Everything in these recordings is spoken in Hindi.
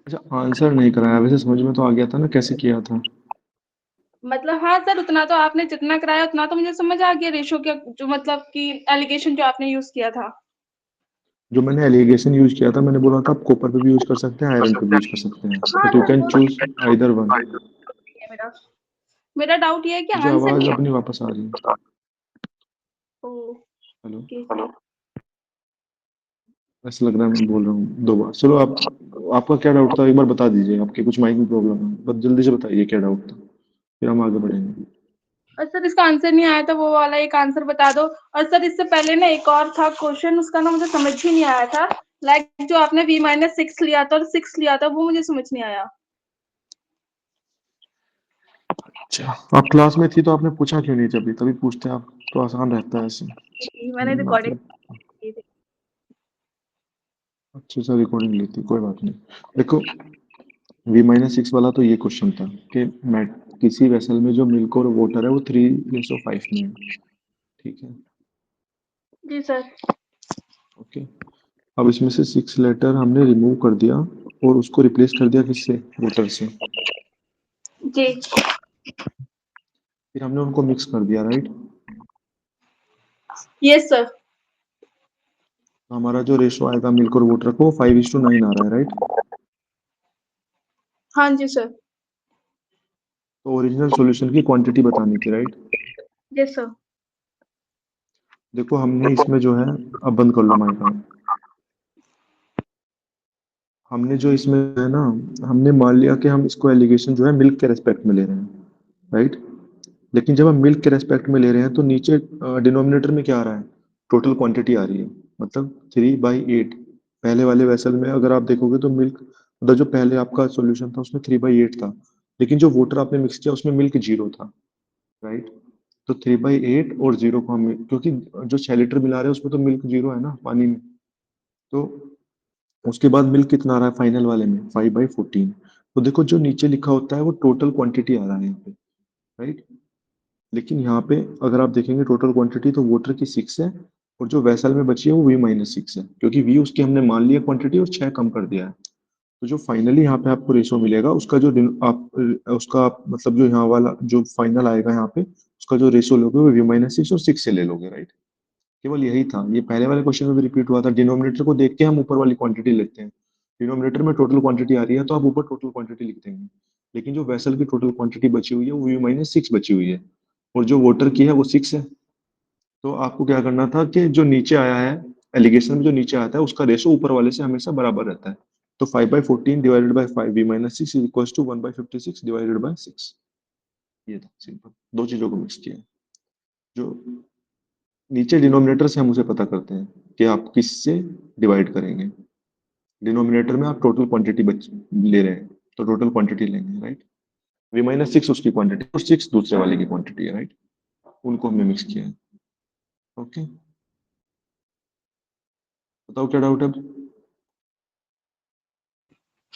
अच्छा, आंसर नहीं कराया, वैसे समझ में तो आ गया था ना कैसे किया था। मतलब हाँ सर, उतना तो आपने जितना कराया उतना तो मुझे समझ आ गया, रेशो के जो मतलब कि एलिगेशन जो आपने यूज किया था। जो मैंने एलिगेशन यूज किया था, मैंने बोला था आप कॉपर पे भी यूज कर सकते हैं, आयरन पे भी यूज कर सकते हैं, हाँ बट यू सर, कैन वो चूज आइदर वन। है मेरा मेरा डाउट ये है कि मुझे आंसर आवाज नहीं अपनी वापस आ रही है। ओके। हेलो। ऐसा लग रहा है मैं बोल रहा हूँ दो बार। चलो आप, आपका क्या डाउट था एक बार बता दीजिए। आपके कुछ माइक में प्रॉब्लम है, बस जल्दी से बताइए क्या डाउट था, फिर हम आगे बढ़ेंगे। और सर इसका आंसर नहीं आया था, वो वाला एक आंसर बता दो। और सर इससे पहले ना एक और था क्वेश्चन, उसका ना मुझे समझ ही नहीं आया था। लाइक जो आपने v-6 लिया था और 6 लिया था, वो मुझे समझ नहीं आया। अच्छा, आप क्लास में थी तो आपने पूछा क्यों नहीं? जब भी तभी पूछते हैं आप, तो आसान रहता है ऐसे। मैंने रिकॉर्डिंग मतलब की थी। अच्छे से रिकॉर्डिंग ली थी, कोई बात नहीं। देखो, v-6 वाला तो ये क्वेश्चन था कि मैं किसी वेसल में जो मिल्क और वाटर है वो 3:5 में है। ठीक है। जी सर। ओके। अब इसमें से 6 लेटर हमने रिमूव कर दिया और उसको रिप्लेस कर दिया किससे? वाटर से। जी। फिर हमने उनको मिक्स कर दिया, राइट? Yes sir. हमारा जो रेशो आएगा मिल्क और वाटर को, 5:9 आ रहा है, राइट? हाँ जी सर। तो ओरिजिनल सॉल्यूशन की क्वांटिटी बतानी थी, राइट? Yes sir. देखो हमने इसमें जो है, अब बंद कर लो माइक आप। हमने जो इसमें है ना, हमने मान लिया कि हम इसको एलिगेशन जो है मिल्क के रेस्पेक्ट में ले रहे हैं, राइट? लेकिन जब हम मिल्क के रेस्पेक्ट में ले रहे हैं तो नीचे डिनोमिनेटर में क्या आ रहा है? टोटल क्वांटिटी आ रही है, मतलब 3/8। पहले वाले वेसल में अगर आप देखोगे तो मिल्क, मतलब जो पहले आपका सॉल्यूशन था उसमें 3/8 था, लेकिन जो वाटर आपने मिक्स किया उसमें मिल्क 0 था, राइट? तो 3/8 और 0 को हम, क्योंकि जो 6 लीटर मिला रहे हैं उसमें तो मिल्क 0 है ना पानी में, तो उसके बाद मिल्क कितना आ रहा है फाइनल वाले में? 5/14। तो देखो जो नीचे लिखा होता है वो टोटल क्वांटिटी आ रहा है यहाँ पे, राइट? लेकिन यहाँ पे अगर आप देखेंगे टोटल क्वांटिटी तो वाटर की 6 है, और जो वैसल में बची है वो v-6 है, क्योंकि v उसकी हमने मान लिया क्वांटिटी और 6 कम कर दिया है। तो जो फाइनली यहाँ पे आपको रेशो मिलेगा उसका जो उसका मतलब जो यहाँ वाला जो फाइनल आएगा यहाँ पे, उसका जो रेशो लोगे वो v-6 और 6 से ले लोगे, राइट? केवल यही था, ये पहले वाले क्वेश्चन में भी रिपीट हुआ था। डिनोमिनेटर को देख के हम ऊपर वाली क्वांटिटी लेते हैं। डिनोमिनेटर में टोटल क्वांटिटी आ रही है तो आप ऊपर टोटल क्वांटिटी लिख देंगे, लेकिन जो वेसल की टोटल क्वांटिटी बची हुई है वो v-6 बची हुई है, और जो वाटर की है वो 6 है। तो आपको क्या करना था कि जो नीचे आया है, एलिगेशन में जो नीचे आता है उसका रेशो ऊपर वाले से हमेशा बराबर रहता है। तो 5/14 divided by 5v-6 is equal to 1/56 divided by 6। ये था सिंपल, दो चीजों को मिक्स किया। जो नीचे डिनोमिनेटर से हम उसे पता करते हैं कि आप किससे डिवाइड करेंगे। डिनोमिनेटर में आप टोटल क्वांटिटी बच ले रहे हैं, तो टोटल क्वांटिटी लेंगे, राइट? v-6 उसकी क्वांटिटी और 6 दूसरे वाले की क्वांटिटी है, राइट? उनको हमने मिक्स किया है। ओके, बताओ क्या डाउट है अब?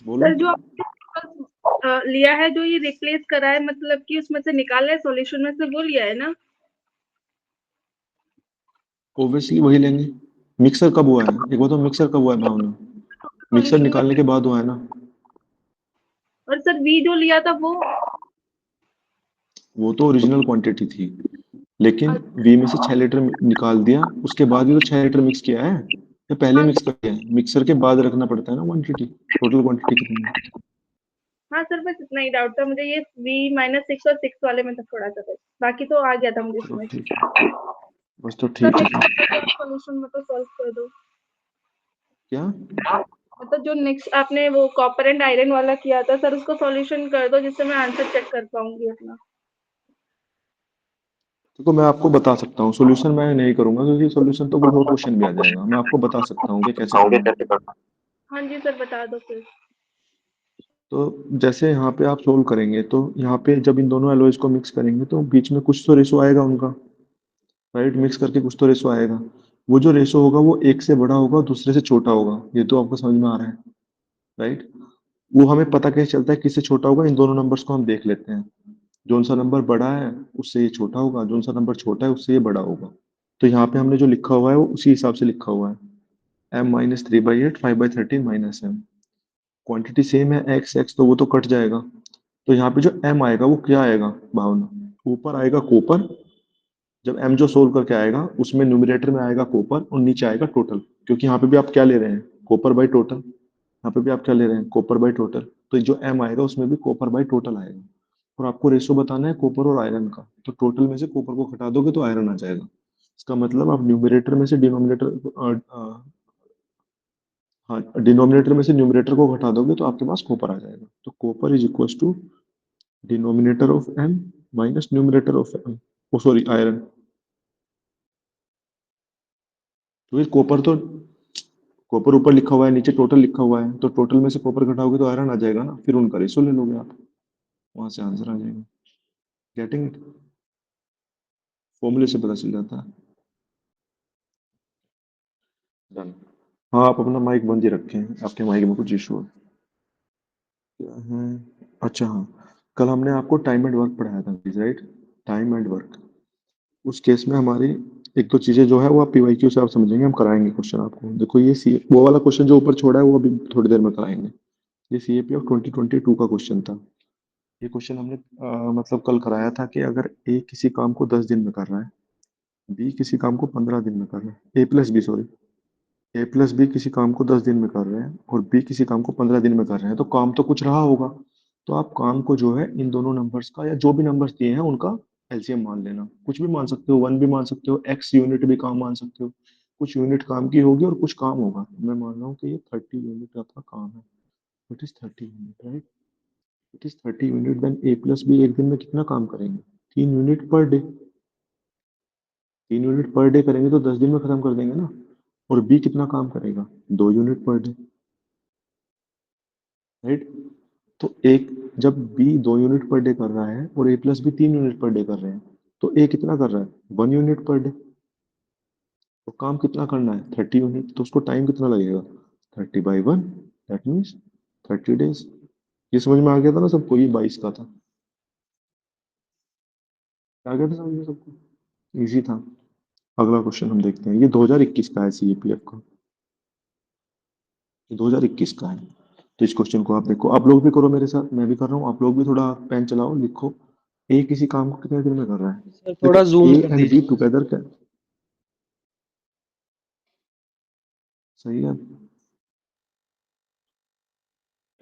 बोलो। सर जो आपने लिया है, जो ये रिप्लेस करा है, मतलब कि उसमें से निकाला है सॉल्यूशन में से, वो लिया है ना? ऑब्वियसली वही लेंगे। मिक्सर कब हुआ है? एक बार तो मिक्सर कब हुआ है भावना? मिक्सर सॉल्यूशन में। निकालने के बाद हुआ है ना। और सर वी जो लिया था वो। वो तो ओरिजिनल क्वांटिटी थी, लेकिन वी में से 6 लीटर निकाल दिया, उसके बाद भी तो 6 लीटर मिक्स किया है, या पहले हाँ मिक्स कर दिया है? मिक्सर के बाद रखना पड़ता है ना क्वांटिटी, टोटल क्वांटिटी कितनी है। हाँ सर, बस इतना ही डाउट था मुझे, ये v-6 और 6 वाले में था थोड़ा सा बस, बाकी तो आ गया था मुझे चलो समझ। ठीक है, बस तो सर ठीक है फिर। नेक्स्ट सॉल्यूशन मतलब सॉल्व कर दो। क्या? मतलब जो नेक्स्ट आपने वो कॉपर एंड आयरन वाला किया था सर, उसको सॉल्यूशन कर दो जिससे मैं आंसर चेक कर पाऊंगी अपना। देखो मैं आपको बता सकता हूँ, सोल्यूशन मैं नहीं करूंगा क्योंकि सोल्यूशन तो कोई और क्वेश्चन भी आ जाएगा। मैं आपको बता सकता हूँ कि कैसे करना है। हाँ जी सर, बता दो फिर। तो जैसे यहाँ पे आप सोल्व करेंगे तो यहाँ पे जब इन दोनों एलॉयज को मिक्स करेंगे तो बीच में कुछ तो रेशो आएगा उनका, राइट? मिक्स करके कुछ तो रेशो आएगा। वो जो रेशो होगा वो एक से बड़ा होगा, दूसरे से छोटा होगा, ये तो आपको समझ में आ रहा है, राइट? वो हमें पता कैसे चलता है किससे छोटा होगा? इन दोनों नंबर्स को हम देख लेते हैं। जोन सा नंबर बड़ा है उससे ये छोटा होगा, जोन सा नंबर छोटा है उससे ये बड़ा होगा। तो यहाँ पे हमने जो लिखा हुआ है वो उसी हिसाब से लिखा हुआ है। m-3/8 5/13 -m। क्वांटिटी सेम है एक्स एक्स, तो वो तो कट जाएगा। तो यहाँ पे जो एम आएगा वो क्या आएगा भावना, ऊपर आएगा कॉपर। जब एम जो सोल्व करके आएगा उसमें न्यूमरेटर में आएगा कॉपर और नीचे आएगा टोटल, क्योंकि यहाँ पे भी आप क्या ले रहे हैं, कॉपर बाई टोटल। यहाँ पे भी आप क्या ले रहे हैं, कॉपर बाई टोटल। तो जो एम आएगा उसमें भी कॉपर बाई टोटल आएगा। और आपको रेशो बताना है कॉपर और आयरन का, तो टोटल में से कॉपर को घटा दोगे तो आयरन आ जाएगा। इसका मतलब आप न्यूमरेटर में से डिनोमिनेटर, हाँ, डिनोमिनेटर में से न्यूमरेटर को घटा दोगे तो आपके पास कॉपर आ जाएगा। तो copper is equal to denominator of M minus numerator of M, oh sorry iron. तो ये कॉपर ऊपर लिखा हुआ है, नीचे टोटल लिखा हुआ है, तो टोटल में से कॉपर घटाओगे तो आयरन आ जाएगा ना, फिर उनका रेशो ले लोगे आप, वहां से आंसर आ जाएगा। Getting it? फॉर्मूले से पता चल जाता है। डन। हाँ, आप अपना माइक बंद ही रखें, आपके माइक में कुछ इशू है क्या है? अच्छा हाँ, कल हमने आपको टाइम एंड वर्क पढ़ाया था, राइट? टाइम एंड वर्क, उस केस में हमारी एक दो चीजें जो है वो आप पीवाईक्यू से आप समझेंगे, हम कराएंगे क्वेश्चन आपको। देखो ये सी वो वाला क्वेश्चन जो ऊपर छोड़ा है वो अभी थोड़ी देर में कराएंगे। ये सीएपी ऑफ 2022 का क्वेश्चन था। ये क्वेश्चन हमने मतलब कल कराया था कि अगर ए किसी काम को 10 दिन में कर रहा है, बी किसी काम को 15 दिन में कर रहा है, A plus B sorry, A plus B किसी काम को 10 दिन में कर रहे हैं और बी किसी काम को 15 दिन में कर रहे हैं, तो काम तो कुछ रहा होगा। तो आप काम को जो है इन दोनों नंबर्स का या जो भी नंबर्स दिए हैं उनका एलसीएम मान लेना। कुछ भी मान सकते हो, वन भी मान सकते हो, एक्स यूनिट भी काम मान सकते हो। कुछ यूनिट काम की होगी और कुछ काम होगा। मैं मान रहा हूँ कि ये 30 यूनिट आपका काम है। It is 30 unit, right? It is 30 unit, then A plus B एक दिन में कितना काम करेंगे, 3 unit per day. 3 unit per day करेंगे तो 10 दिन में खत्म कर देंगे ना। और बी कितना काम करेगा, 2 यूनिट पर डे, राइट? तो एक, जब बी 2 यूनिट पर डे कर रहा है और A plus B 3 unit per day कर रहे हैं, तो ए कितना कर रहा है, 1 यूनिट पर डे। तो काम कितना करना है, 30 यूनिट, तो उसको टाइम कितना लगेगा, 30/1, दैट मीन्स 30 डेज। ये समझ में आ गया था ना सबको, ये 22 का था। आ गया था समझ में सबको, इजी था। अगला क्वेश्चन हम देखते हैं, ये 2021 का है सीएपीएफ का, ये 2021 का है। तो इस क्वेश्चन को आप देखो, आप लोग भी करो मेरे साथ, मैं भी कर रहा हूँ, आप लोग भी थोड़ा पेन चलाओ, लिखो। ए किसी काम को कितने दिन में कर रहा है? सर देखो थोड़ा जूम ए कर एंड बी दीजिए। टुगेदर क्या, सही है।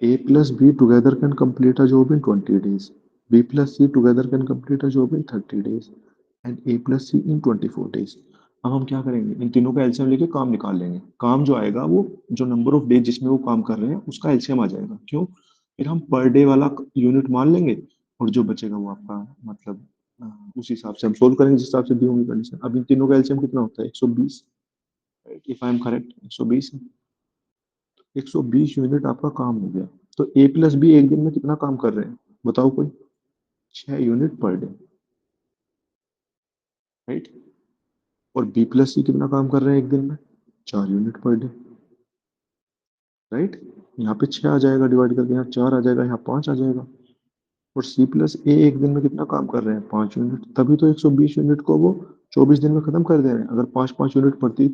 A plus B together can complete a job in 20 days. B plus C together can complete a job in 30 days. And A plus C in 24 days. अब हम क्या करेंगे, इन तीनों का एलसीएम लेके काम निकाल लेंगे। काम जो आएगा वो जो नंबर ऑफ डेज जिसमें वो काम कर रहे हैं उसका एलसीएम आ जाएगा। क्यों? फिर हम पर डे वाला यूनिट मान लेंगे और जो बचेगा वो आपका मतलब उस हिसाब से हम सोल्व करेंगे जिस हिसाब से दी होंगी कंडीशन। अब इन तीनों का एलसीएम कितना होता है, 120, if I am correct 120। 120 unit आपका काम हो गया। तो ए प्लस बी एक दिन में कितना काम कर रहे हैं, बताओ कोई, 6 यूनिट पर डे, राइट? और बी प्लस सी कितना काम कर रहे हैं एक दिन में, 4 यूनिट पर डे, राइट? यहाँ पे 6 आ जाएगा डिवाइड करके, यहाँ 4 आ जाएगा, यहाँ 5 आ जाएगा। और सी प्लस ए एक दिन में कितना काम कर रहे हैं, 5 यूनिट, तभी तो 120 यूनिट को वो 24 दिन में खत्म कर दे रहे हैं। अगर 5-5 यूनिट प्रति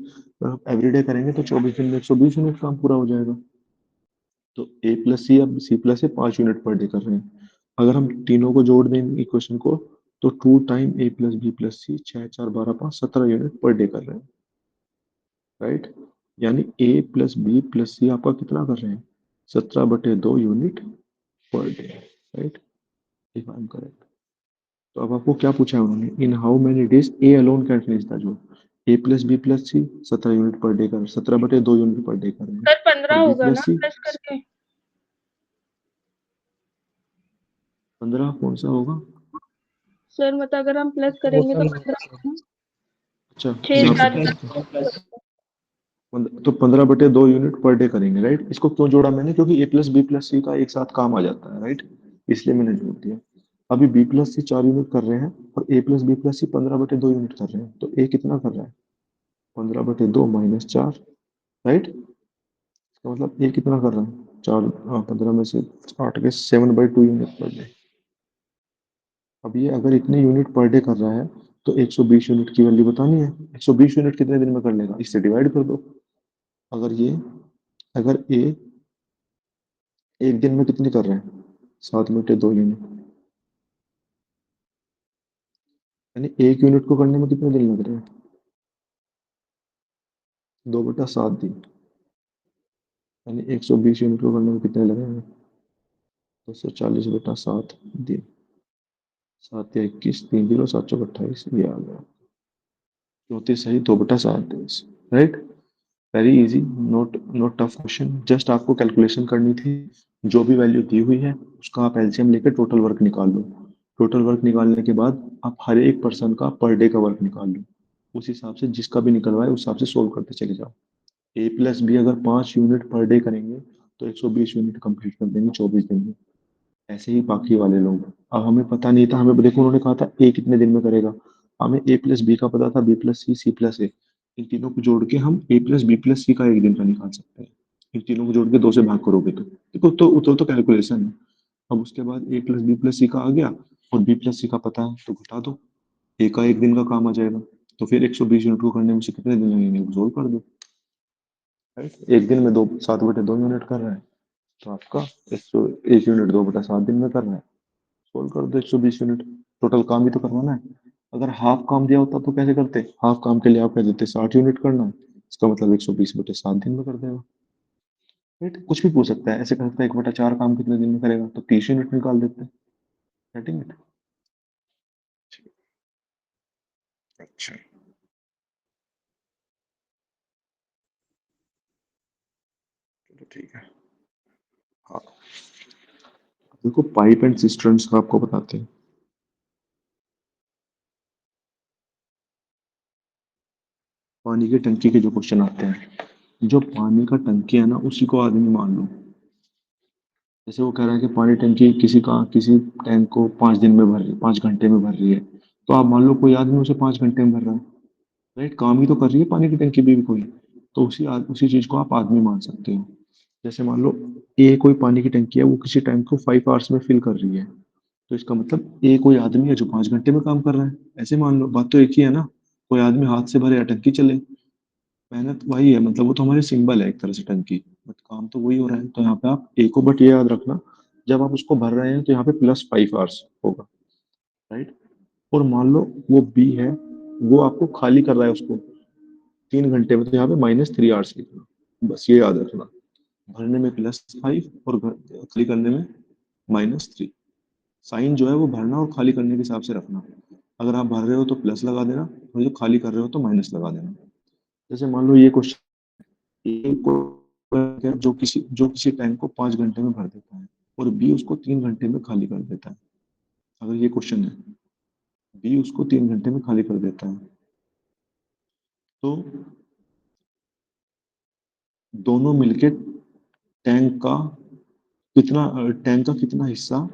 एवरीडे करेंगे तो 24 दिन में 120 यूनिट काम पूरा हो जाएगा। तो ए प्लस सी, अब सी प्लस से 5 यूनिट पर डे कर रहे हैं। अगर हम तीनों को जोड़ दें इक्वेशन को, तो 2 time A plus B plus C, 6 4 12 5, 17 unit per day कर रहे हैं, राइट? यानी A plus B plus C आपका कितना कर रहे हैं, 17/2 unit per day, right? If I am correct. तो अब आपको क्या पूछा है उन्होंने, in how many days A alone can finish the job. A plus B plus C 17 unit per day कर, 17/2 यूनिट पर डे कर रहे हैं। सर और 15 बी होगा ना प्लस सी प्लस करके? 15 कौन सा होगा? सर मतलब अगर हम प्लस करेंगे तो टोटल 15, अच्छा, छह मैं आपको सात प्लस बताता हूँ। प्लस। तो 15/2 यूनिट पर डे करेंगे, राइट? इसको क्यों जोड़ा मैंने, क्योंकि ए प्लस बी प्लस सी का एक साथ काम आ जाता है, राइट? इसलिए मैंने जोड़ दिया। अभी बी प्लस सी 4 यूनिट कर रहे हैं और A plus B plus C 15/2 unit कर रहे हैं, तो ए कितना कर रहा है, 15/2 माइनस 4, राइट? इसका मतलब ए कितना कर रहा है, 15 में से 8 के 7/2 यूनिट पर डे। अब ये अगर इतने यूनिट पर डे कर रहा है तो 120 यूनिट की वैल्यू बतानी है। 120 यूनिट कितने दिन में कर लेगा, इससे डिवाइड कर दो। अगर ये, अगर ए एक दिन में कितनी कर रहे हैं? 7 मीटर 2 यूनिट, यानी 1 यूनिट को करने में कितने दिन लग रहे हैं? 2/7 दिन, यानी 120 यूनिट को करने में कितने लगेंगे? 240/7 दिन। 7 या 21, 3 0, 7 चौक 28, ये आ गया। चौथी सही, 2/7 दिन। Right. Very easy, note note tough question, just आपको कैलकुलेशन करनी थी। जो भी वैल्यू दी हुई है उसका आप एलसीएम लेके टोटल वर्क निकाल लो। टोटल वर्क निकालने के बाद आप हर एक पर्सन का पर डे का वर्क निकाल लो। उस हिसाब से जिसका भी निकल रहा है उस हिसाब से सोल्व करते चले जाओ। A+B अगर 5 यूनिट पर डे करेंगे तो 120 यूनिट कंप्लीट कर देंगे 24 दिन में। ऐसे ही बाकी वाले लोग। अब हमें पता नहीं था, हमें देखो उन्होंने कहा था ए कितने दिन में करेगा। हमें A+B का पता था, B+C, C+A। इन तीनों को जोड़ के हम A+B+C का एक दिन का निकाल सकते हैं। इन तीनों को जोड़ के 2 से भाग करोगे तो देखो, तो उतो तो कैलकुलेशन है। अब उसके बाद A+B+C का आ गया, और B+C का पता है तो घटा दो। ए का एक दिन का काम आ जाएगा। तो फिर 120 यूनिट को करने में से कितने दिन लगेंगे वो सोल्व कर दो। राइट, एक दिन में 7/2 यूनिट कर रहा है, तो आपका 101 यूनिट 2/7 दिन में कर रहा है। सोल्व कर दो 120 यूनिट। टोटल काम भी तो करवाना है। अगर हाफ काम दिया होता तो कैसे करते? हाफ काम के लिए आप कह देते 60 यूनिट करना है, इसका मतलब 120/7 दिन में कर देगा। राइट, कुछ भी पूछ सकता है, ऐसे कर सकता है 1/4 काम कितने दिन में करेगा, तो 30 यूनिट निकाल देते हैं। Getting it? अच्छा, चलो ठीक है। हाँ, देखो पाइप एंड सिस्टर्न्स का आपको बताते हैं। पानी की टंकी के जो क्वेश्चन आते हैं, जो पानी का टंकी है ना उसी को आदमी मान लो। जैसे वो कह रहा है कि पानी टंकी किसी टैंक को 5 दिन में भर रही, 5 घंटे में भर रही है। तो आप मान लो कोई आदमी उसे 5 घंटे में भर रहा है। राइट, काम ही तो कर रही है पानी की टंकी भी कोई। तो उसी चीज को आप आदमी मान सकते हो। जैसे मान लो ए कोई पानी की टंकी है, वो किसी टैंक को 5 आवर्स में फिल कर रही है। तो इसका मतलब ए कोई आदमी है जो 5 घंटे में काम कर रहा है। ऐसे मान लो, बात तो एक ही है ना। कोई आदमी हाथ से भरे या टंकी चले, मेहनत वही है, मतलब वो तो हमारे सिंबल है एक तरह से टंकी। बट काम तो वही हो रहा है, तो यहाँ पे आप ए को, बट ये याद रखना, जब आप उसको भर रहे हैं तो यहाँ पे +5 आवर्स होगा। राइट। और मान लो वो बी है, वो आपको खाली कर रहा है उसको 3 घंटे में, तो यहाँ पे -3 आवर्स लिखना। बस ये याद रखना, भरने में +5 और खाली करने में -3। साइन जो है वो भरना और खाली करने के हिसाब से रखना। अगर आप भर रहे हो तो प्लस लगा देना, और जो खाली कर रहे हो तो माइनस लगा देना। जैसे मान लो ये क्वेश्चन, जो किसी टैंक को 5 घंटे में भर देता है, और बी उसको 3 घंटे में खाली कर देता है। अगर ये क्वेश्चन है, बी उसको 3 घंटे में खाली कर देता है, तो दोनों मिलके टैंक का टैंक का कितना हिस्सा,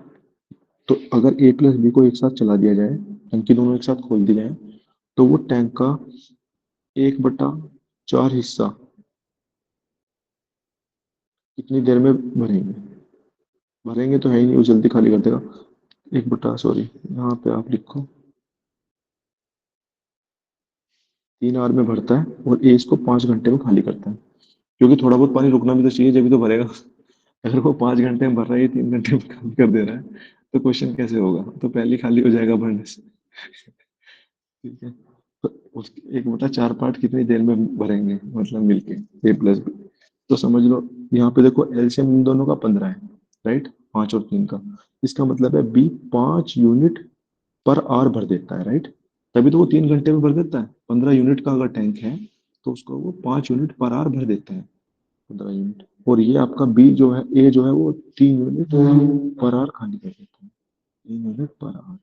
तो अगर A+B को एक साथ चला दिया जाए, टंकी दोनों एक साथ खोल दी जाए, तो वो टैंक का 1/4 हिस्सा कितनी देर में भरेंगे? भरेंगे तो है ही नहीं, वो जल्दी खाली कर देगा। एक बटा सॉरी, यहाँ पे आप लिखो 3 आवर में भरता है, और ए इसको 5 घंटे में खाली करता है। क्योंकि थोड़ा बहुत पानी रुकना भी तो चाहिए, जब भी तो भरेगा। अगर वो 5 घंटे में भर रहा है, ये 3 घंटे में खाली कर दे रहा है, तो क्वेश्चन कैसे होगा? तो पहले ही खाली हो जाएगा भरने से। ठीक है। तो उसके 1/4 पार्ट कितनी देर में भरेंगे, मतलब मिलके A+B। तो समझ लो, यहाँ पे देखो एलसीएम इन दोनों का 15 है। राइट, 5 और 3 का। इसका मतलब है बी 5 यूनिट पर आवर भर देता है। राइट, तभी तो वो 3 घंटे में भर देता है। 15 यूनिट का अगर टैंक है तो उसको वो 5 यूनिट पर आवर भर देता है, 15 यूनिट। और ये आपका बी जो है, ए जो है, वो 3 यूनिट पर आवर खाली कर देता है, 3 यूनिट पर आवर।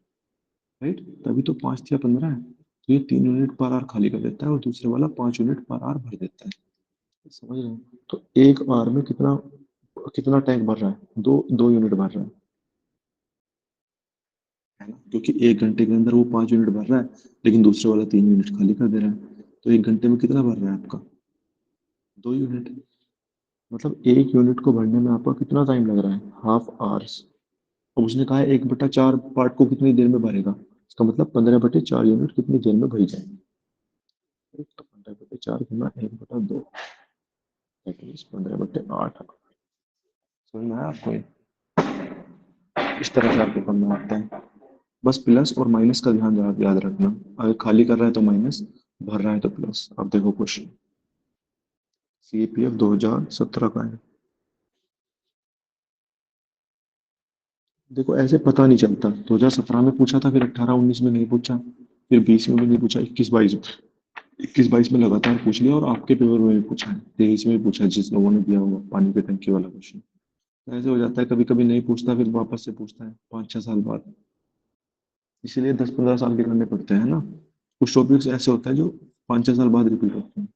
राइट, तभी तो 5 या 15 है। तो ये 3 यूनिट पर आवर खाली कर देता है, और दूसरे वाला 5 यूनिट पर आवर भर देता है। समझ रहे हो? तो एक आवर में कितना कितना टैंक भर रहा है? 2 2 यूनिट भर रहा है ना, क्योंकि 1 घंटे के अंदर वो 5 यूनिट भर रहा है, लेकिन दूसरे वाला 3 यूनिट खाली कर दे रहा है। तो 1 घंटे में कितना भर रहा है आपका? 2 यूनिट। मतलब 1 यूनिट को भरने में आपका कितना टाइम लग रहा है? ½ आवर्स। अब उसने कहा है 1/4 पार्ट को कितनी देर में भरेगा, इसका मतलब 15/4 यूनिट कितनी देर में भरी जाएगी। तो 15/4 गुना 1/2, 15/8। समझ में आया आपको? इस तरह से आपको करना होता है। बस प्लस और माइनस का ध्यान याद रखना। अगर खाली कर रहा है तो माइनस, भर रहा है तो प्लस। अब देखो क्वेश्चन, सीपीएफ 2017 का है। देखो ऐसे पता नहीं चलता, 2017 में पूछा था, फिर 18-19 में नहीं पूछा, फिर 20 में भी नहीं पूछा, 21-22 में लगातार पूछ लिया, और आपके पेपर में भी पूछा है, 23 में भी पूछा है, जिस लोगों ने दिया होगा पानी की टंकी वाला क्वेश्चन। ऐसे हो जाता है, कभी कभी नहीं पूछता, फिर वापस से पूछता है 5-6 साल बाद। इसीलिए 10-15 साल के करने पड़ते हैं ना। कुछ टॉपिक्स ऐसे होता है जो 5-6 साल बाद रिपीट होते हैं।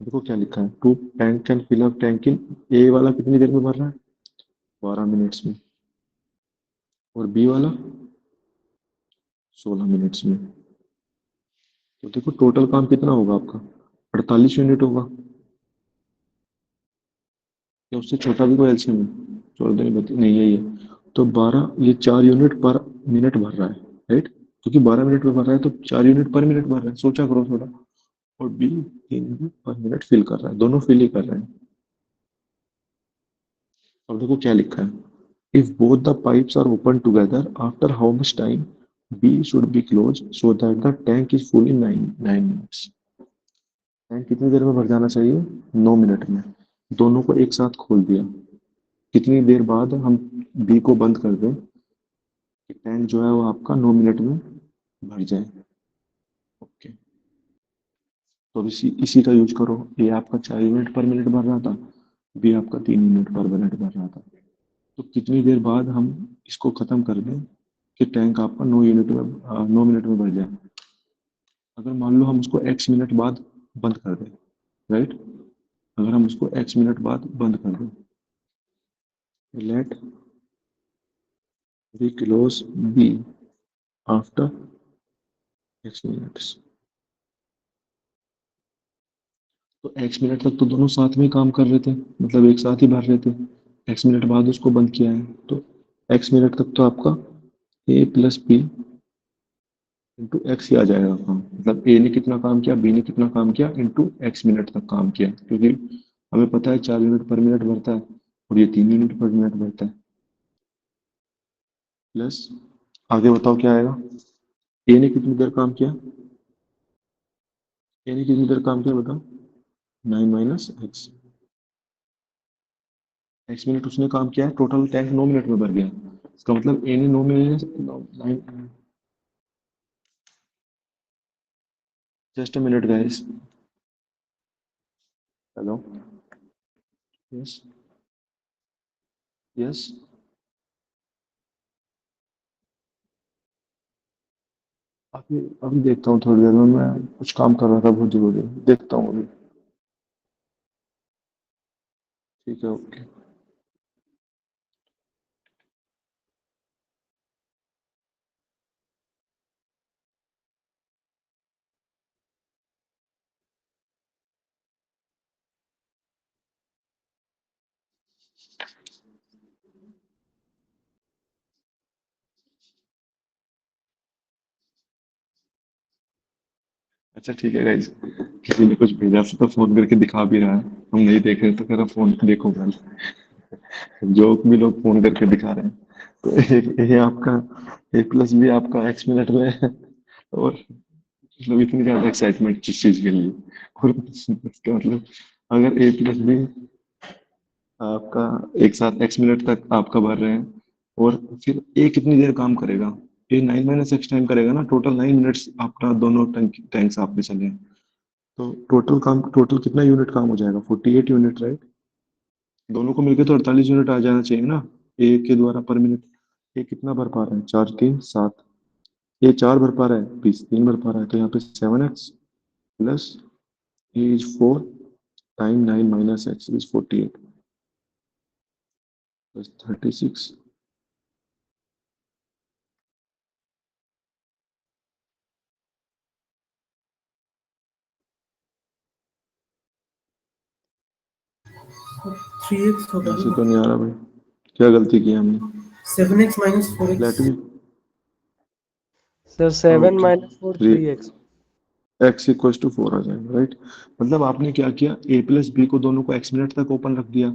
देखो क्या लिखा है, two tank can fill up tank in, A वाला कितनी देर में भर रहा है? 12 मिनट्स में। और बी वाला 16 मिनट्स में। तो देखो टोटल काम कितना होगा आपका? 48 यूनिट होगा। या उससे छोटा भी कोई एलसीएम है? छोड़ देनी बता, नहीं यही है। तो 12, ये 4 यूनिट पर मिनट भर रहा है, राइट? क्योंकि 12 मिनट में भर रहा है तो 4 यूनिट पर मिनट भर रहा है, सोचा करो थोड़ा। और B 3 unit per minute fill कर रहा है, दोनों फिल ही कर रहे हैं। अब देखो क्या लिखा है, if both the pipes are open together after how much time B should be closed so that the tank is full in 9 minutes. Tank कितनी देर में भर जाना चाहिए? 9 मिनट में। दोनों को एक साथ खोल दिया, कितनी देर बाद हम बी को बंद कर दें कि टैंक जो है वो आपका 9 मिनट में भर जाए? ओके, तो अब इसी का यूज करो। ये आपका 4 यूनिट पर मिनट भर रहा था, बी आपका 3 यूनिट पर मिनट भर रहा था। तो कितनी देर बाद हम इसको खत्म कर दें कि टैंक आपका 9 मिनट में भर जाए? अगर मान लो हम उसको एक्स मिनट बाद बंद कर दें, राइट? अगर हम उसको एक्स मिनट बाद बंद कर दें, let we close B after x minutes. तो एक्स मिनट तक तो दोनों साथ में काम कर रहे थे, मतलब एक साथ ही भर रहे थे। एक्स मिनट बाद उसको बंद किया है, तो एक्स मिनट तक तो आपका ए प्लस बी इंटू एक्स ही आ जाएगा काम। मतलब ए ने कितना काम किया, बी ने कितना काम किया, इंटू एक्स मिनट तक काम किया। क्योंकि हमें पता है 4 यूनिट पर मिनट भरता है, और ये 3 यूनिट पर मिनट भरता है। प्लस, आगे बताओ क्या आएगा। ए ने कितनी देर काम किया? ए ने कितनी देर काम किया बताओ? 9 माइनस एक्स। एक्स मिनट उसने काम किया है, टोटल टैंक 9 मिनट में भर गया। इसका मतलब ए ने 9 minute, just a minute guys. Hello, yes yes. अभी अभी देखता हूँ, थोड़ी देर में। मैं कुछ काम कर रहा था बहुत जरूरी, देखता हूँ अभी। ठीक है, ओके। अच्छा ठीक है गाइस, किसी ने कुछ भेजा तो फोन करके दिखा भी रहा है, हम नहीं देख रहे तो कह रहा फोन देखो कल। जोक भी लोग फोन करके दिखा रहे हैं। तो एक ये आपका ए प्लस बी आपका एक्स मिनट में है, और मतलब इतनी ज्यादा एक्साइटमेंट किस चीज के लिए? और इसका मतलब अगर ए प्लस बी आपका एक साथ एक्स मिनट तक आपका भर रहे हैं, और फिर ए कितनी देर काम करेगा? ए 9 माइनस एक्स टाइम करेगा ना, टोटल 9 मिनट्स आपका दोनों टैंक्स आप में चले हैं। तो टोटल कितना यूनिट काम हो जाएगा? 48 यूनिट, राइट? दोनों को मिलकर तो 48 यूनिट आ जाना चाहिए ना, ए के द्वारा पर मिनट। ए कितना भर पा रहा है? 4 3 7। ए 4 भर पा रहा है, 3 भर पा रहा है, तो यहाँ पे 7x plus A is 4 time 9 minus x is 48 plus 36। Three x होगा यहाँ से ना। तो नहीं आ रहा भाई, क्या गलती की हमने? 7x minus 4x। Let me, sir 7 okay, minus 4 3, 3x। X equal to 4 आ जाएगा, राइट। मतलब आपने क्या किया, ए प्लस बी को दोनों को एक्स मिनट तक ओपन रख दिया,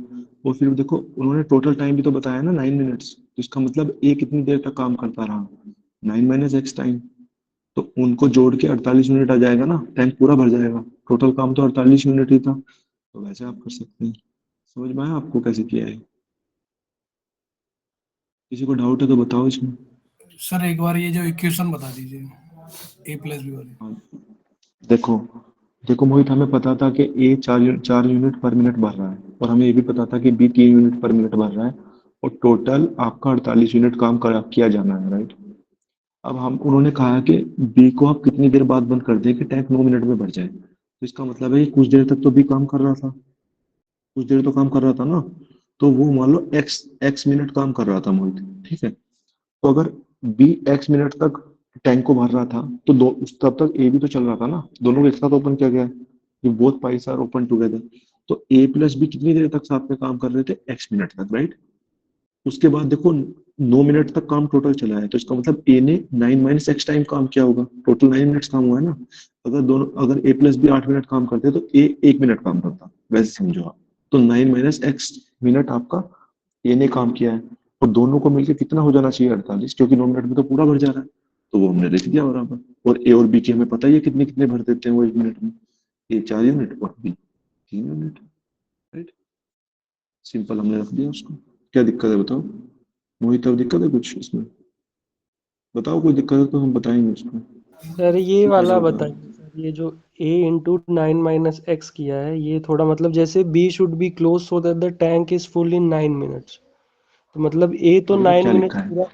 और फिर देखो उन्होंने टोटल टाइम भी तो बताया ना 9 मिनट्स, तो इसका मतलब ए कितनी देर तक काम करता रहा, 9 - एक्स टाइम। तो उनको जोड़ के 48 मिनट आ जाएगा ना, टैंक पूरा भर जाएगा। टोटल काम तो 48 मिनट ही था। तो वैसे आप कर सकते हैं। समझ में आया आपको कैसे किया है? किसी को डाउट है तो बताओ इसमें। सर एक बार ये जो इक्वेशन बता दीजिए, ए प्लस बी वाली। हाँ, देखो देखो मोहित, हमें पता था कि ए 4 यूनिट पर मिनट भर रहा है, और हमें ये भी पता था कि बी 3 यूनिट पर मिनट भर रहा है, और टोटल आपका 48 यूनिट काम किया जाना है, राइट। अब हम उन्होंने कहा कि बी को आप कितनी देर बाद बंद कर दें कि टैंक 9 मिनट में भर जाए, तो इसका मतलब है कि कुछ देर तक तो बी काम कर रहा था, कुछ देर तो काम कर रहा था ना। तो वो मान लो एक्स एक्स मिनट काम कर रहा था मोहित, ठीक है। तो अगर बी एक्स मिनट तक टैंक को भर रहा था, तो दो उस तब तक ए भी तो चल रहा था ना, दोनों को एक साथ ओपन किया गया है, कि both pipes are open together. तो ए प्लस बी कितनी देर तक साथ में काम कर रहे थे, एक्स मिनट तक, राइट। उसके बाद देखो 9 मिनट तक काम टोटल चला है, तो इसका मतलब ए ने 9 - एक्स टाइम काम किया होगा, टोटल 9 मिनट्स काम हुआ है ना। अगर ए प्लस बी 8 मिनट काम करते तो ए 1 मिनट काम करता, वैसे समझो आप। तो 9 - एक्स मिनट आपका ए ने काम किया है, और दोनों को मिलकर कितना हो जाना चाहिए, 48, क्योंकि 9 मिनट में तो पूरा भर जा रहा है। तो वो हमने लिख दिया बराबर, और ए और बी की हमें पता ही है कितने कितने भर देते हैं वो 1 मिनट में। ए 4 यूनिट और बी 3 यूनिट, राइट। सिंपल हमने रख दिया उसको। क्या दिक्कत है बताओ मोहित, अब दिक्कत है कुछ इसमें? बताओ, कोई दिक्कत है तो हम बताएंगे उसको। सर ये तो कैसे वाला होता है? बताइए सर, ये जो a इंटू 9 - एक्स किया है, ये थोड़ा मतलब जैसे b should be closed so that the tank is full in 9 minutes, तो मतलब a तो अब देखो नाइन क्या मिनट्स लिखा है, पूरा।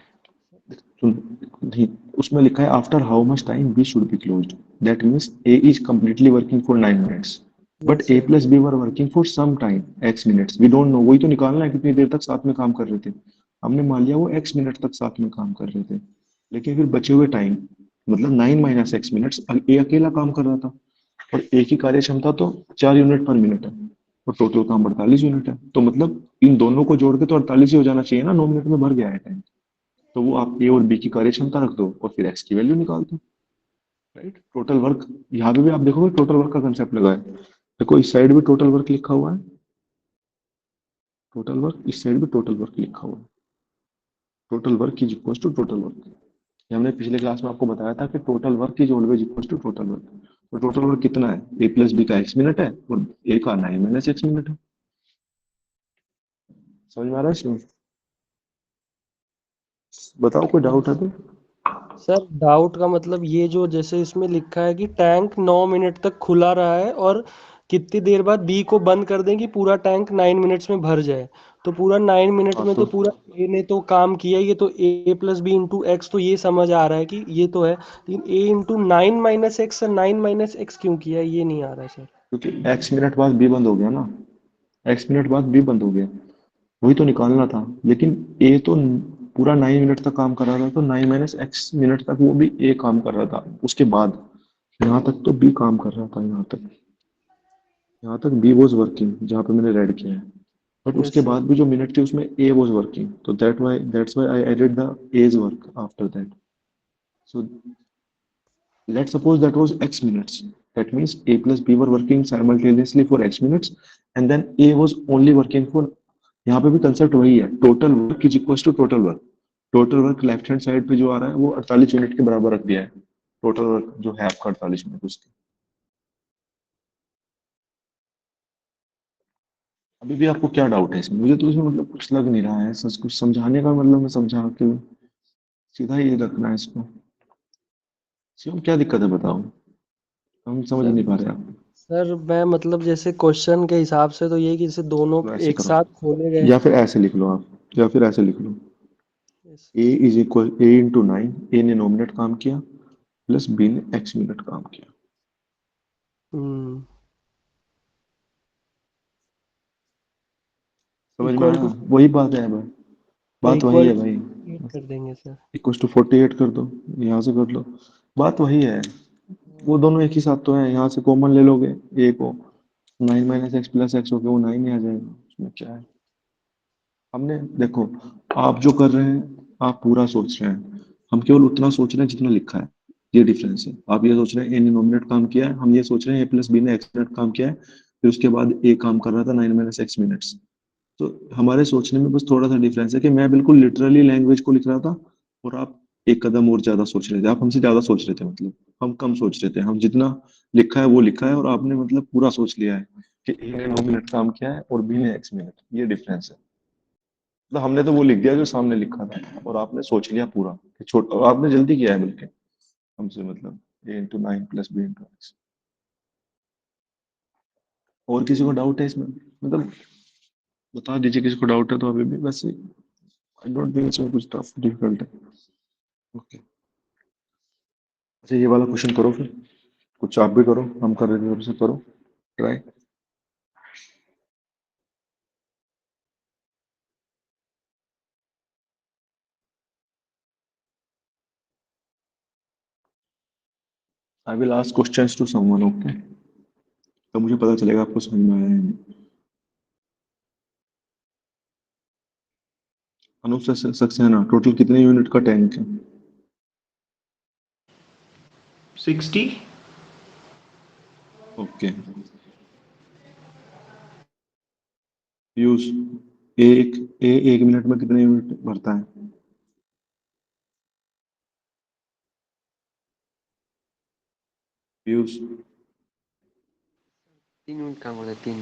सुन, नहीं, उसमें लिखा है after how much time B should be closed, that means A is completely working for 9 minutes, but yes A sir. Plus B were working for some time x minutes, we don't know. वही तो निकालना है कितनी देर तक साथ में काम कर रहे थे। हमने मान लिया वो एक्स मिनट तक साथ में काम कर रहे थे, लेकिन फिर बचे हुए टाइम, मतलब 9 - एक्स मिनट्स ए अकेला काम कर रहा था, और एक ही कार्य क्षमता तो 4 यूनिट पर मिनट है, और टोटल काम 48 यूनिट है। तो मतलब इन दोनों को जोड़ के तो 48 ही हो जाना चाहिए ना, 9 मिनट में भर गया है टाइम। तो वो आप ए और बी की कार्य क्षमता रख दो, और फिर एक्स की वैल्यू निकाल दो, राइट। टोटल वर्क, यहाँ पे भी आप देखोगे टोटल वर्क का कंसेप्ट लगा है। देखो इस साइड भी टोटल वर्क लिखा हुआ है, टोटल वर्क, इस साइड भी टोटल वर्क लिखा हुआ है। Total work is equal to total work. ये हमने पिछले क्लास में आपको बताया था कि total work is always equal to total work. तो टोटल वर्क कितना है, ए प्लस बी का एक्स मिनट है, और ए का 9 - एक्स मिनट है। समझ में आ रहा है इसमें? बताओ, कोई डाउट है तो। सर डाउट का मतलब ये जो जैसे इसमें लिखा है कि टैंक 9 मिनट तक खुला रहा है और कितनी देर बाद बी को बंद कर दें कि पूरा टैंक 9 मिनट्स में भर जाए, तो पूरा 9 मिनट हाँ में तो तो पूरा ए ने तो काम किया, ये तो A plus B into x तो ये समझ आ रहा है कि ये तो है, लेकिन ए इंटू 9 - एक्स, 9 - एक्स क्यों किया ये नहीं आ रहा है सर। क्योंकि एक्स मिनट बाद बी बंद हो गया ना, एक्स मिनट बाद बी बंद हो गया, वही तो निकालना था। लेकिन ए तो पूरा 9 मिनट तक काम कर रहा था, तो 9 - एक्स मिनट तक वो भी ए काम कर रहा था, उसके बाद यहाँ तक तो बी काम कर रहा था, यहाँ तक बी वॉज वर्किंग, जहाँ पे मैंने रेड किया है। बट यस उसके सर। बाद भी जो मिनट थी उसमें ए वॉज वर्किंग, तो that's why I added the A's work after that. So let's suppose that was x minutes. That means a plus b were working simultaneously for x minutes, and then a was only working for, यहाँ पे भी कंसेप्ट वही है, total work is equal to total work. Total work left hand side पे जो आ रहा है वो 48 यूनिट के बराबर रख दिया है, टोटल वर्क जो है आपका 48 मिनट उसके। अभी भी आपको क्या डाउट है इसमें? मुझे तो इसमें मतलब कुछ लग नहीं रहा है, सच कुछ समझाने का मतलब मैं समझा के सीधा ये रखना है इसको। शिवम क्या दिक्कत है बताओ, हम समझ सर नहीं पा रहे आप। सर मैं मतलब जैसे क्वेश्चन के हिसाब से तो ये कि जैसे दोनों तो ऐसे एक करो, साथ खोले गए। या फिर ऐसे लिख लो आप, या फिर ऐसे लिख लो, Yes. A is equal A into 9, ए ने 9 मिनट काम किया, प्लस बी ने एक्स मिनट काम किया। हम्म। समझ में इक्वल आया? टू वही बात है भाई, बात वही इक्वल है टू भाई। कर देंगे सर। इक्वल टू 48 कर दो, यहाँ से कर लो, बात वही है। वो दोनों एक ही साथ तो है, यहाँ से कॉमन ले लोगे ए को, 9 - एक्स प्लस एक्स हो गया, वो 9 ही आ जाएगा, उसमें क्या है। हमने देखो, आप जो कर रहे हैं आप पूरा सोच रहे हैं, हम केवल उतना सोच रहे हैं जितना लिखा है। ये डिफरेंस है। आप ये सोच रहे हैं ए ने 9 मिनट काम किया है, हम ये सोच रहे हैं ए प्लस बी ने एक्स मिनट काम किया है, फिर उसके बाद ए काम कर रहा था 9 - x मिनट्स। तो हमारे सोचने में बस थोड़ा सा डिफरेंस है कि मैं बिल्कुल लिटरली लैंग्वेज को लिख रहा था और आप एक कदम और ज्यादा सोच रहे थे, आप हमसे ज्यादा सोच रहे थे, मतलब हम कम सोच रहे थे। हम जितना लिखा है वो लिखा है और आपने मतलब पूरा सोच लिया है कि ए ने 9 मिनट काम किया है और बी ने x मिनट। ये डिफरेंस है। मतलब हमने तो वो लिख दिया जो सामने लिखा था और आपने सोच लिया पूरा कि छोटा, और आपने जल्दी किया है बल्कि हमसे, मतलब a × 9 + b × x। और किसी को डाउट है इसमें, मतलब बता दीजिए किसी को डाउट है तो अभी भी। वैसे आई डोंट थिंक इसमें कुछ टफ डिफिकल्ट है। ओके, अच्छा ये वाला क्वेश्चन करो फिर, कुछ आप भी करो, हम कर रहे थे तब से, करो try. I will ask questions to someone, okay, तो मुझे पता चलेगा आपको समझ में आया है या नहीं। अनूप सक्सेना, टोटल कितने यूनिट का टैंक है? 60। ओके, पीयूष, एक एक मिनट में कितने यूनिट भरता है? पीयूष, 3 मिनट काम होता है, 3।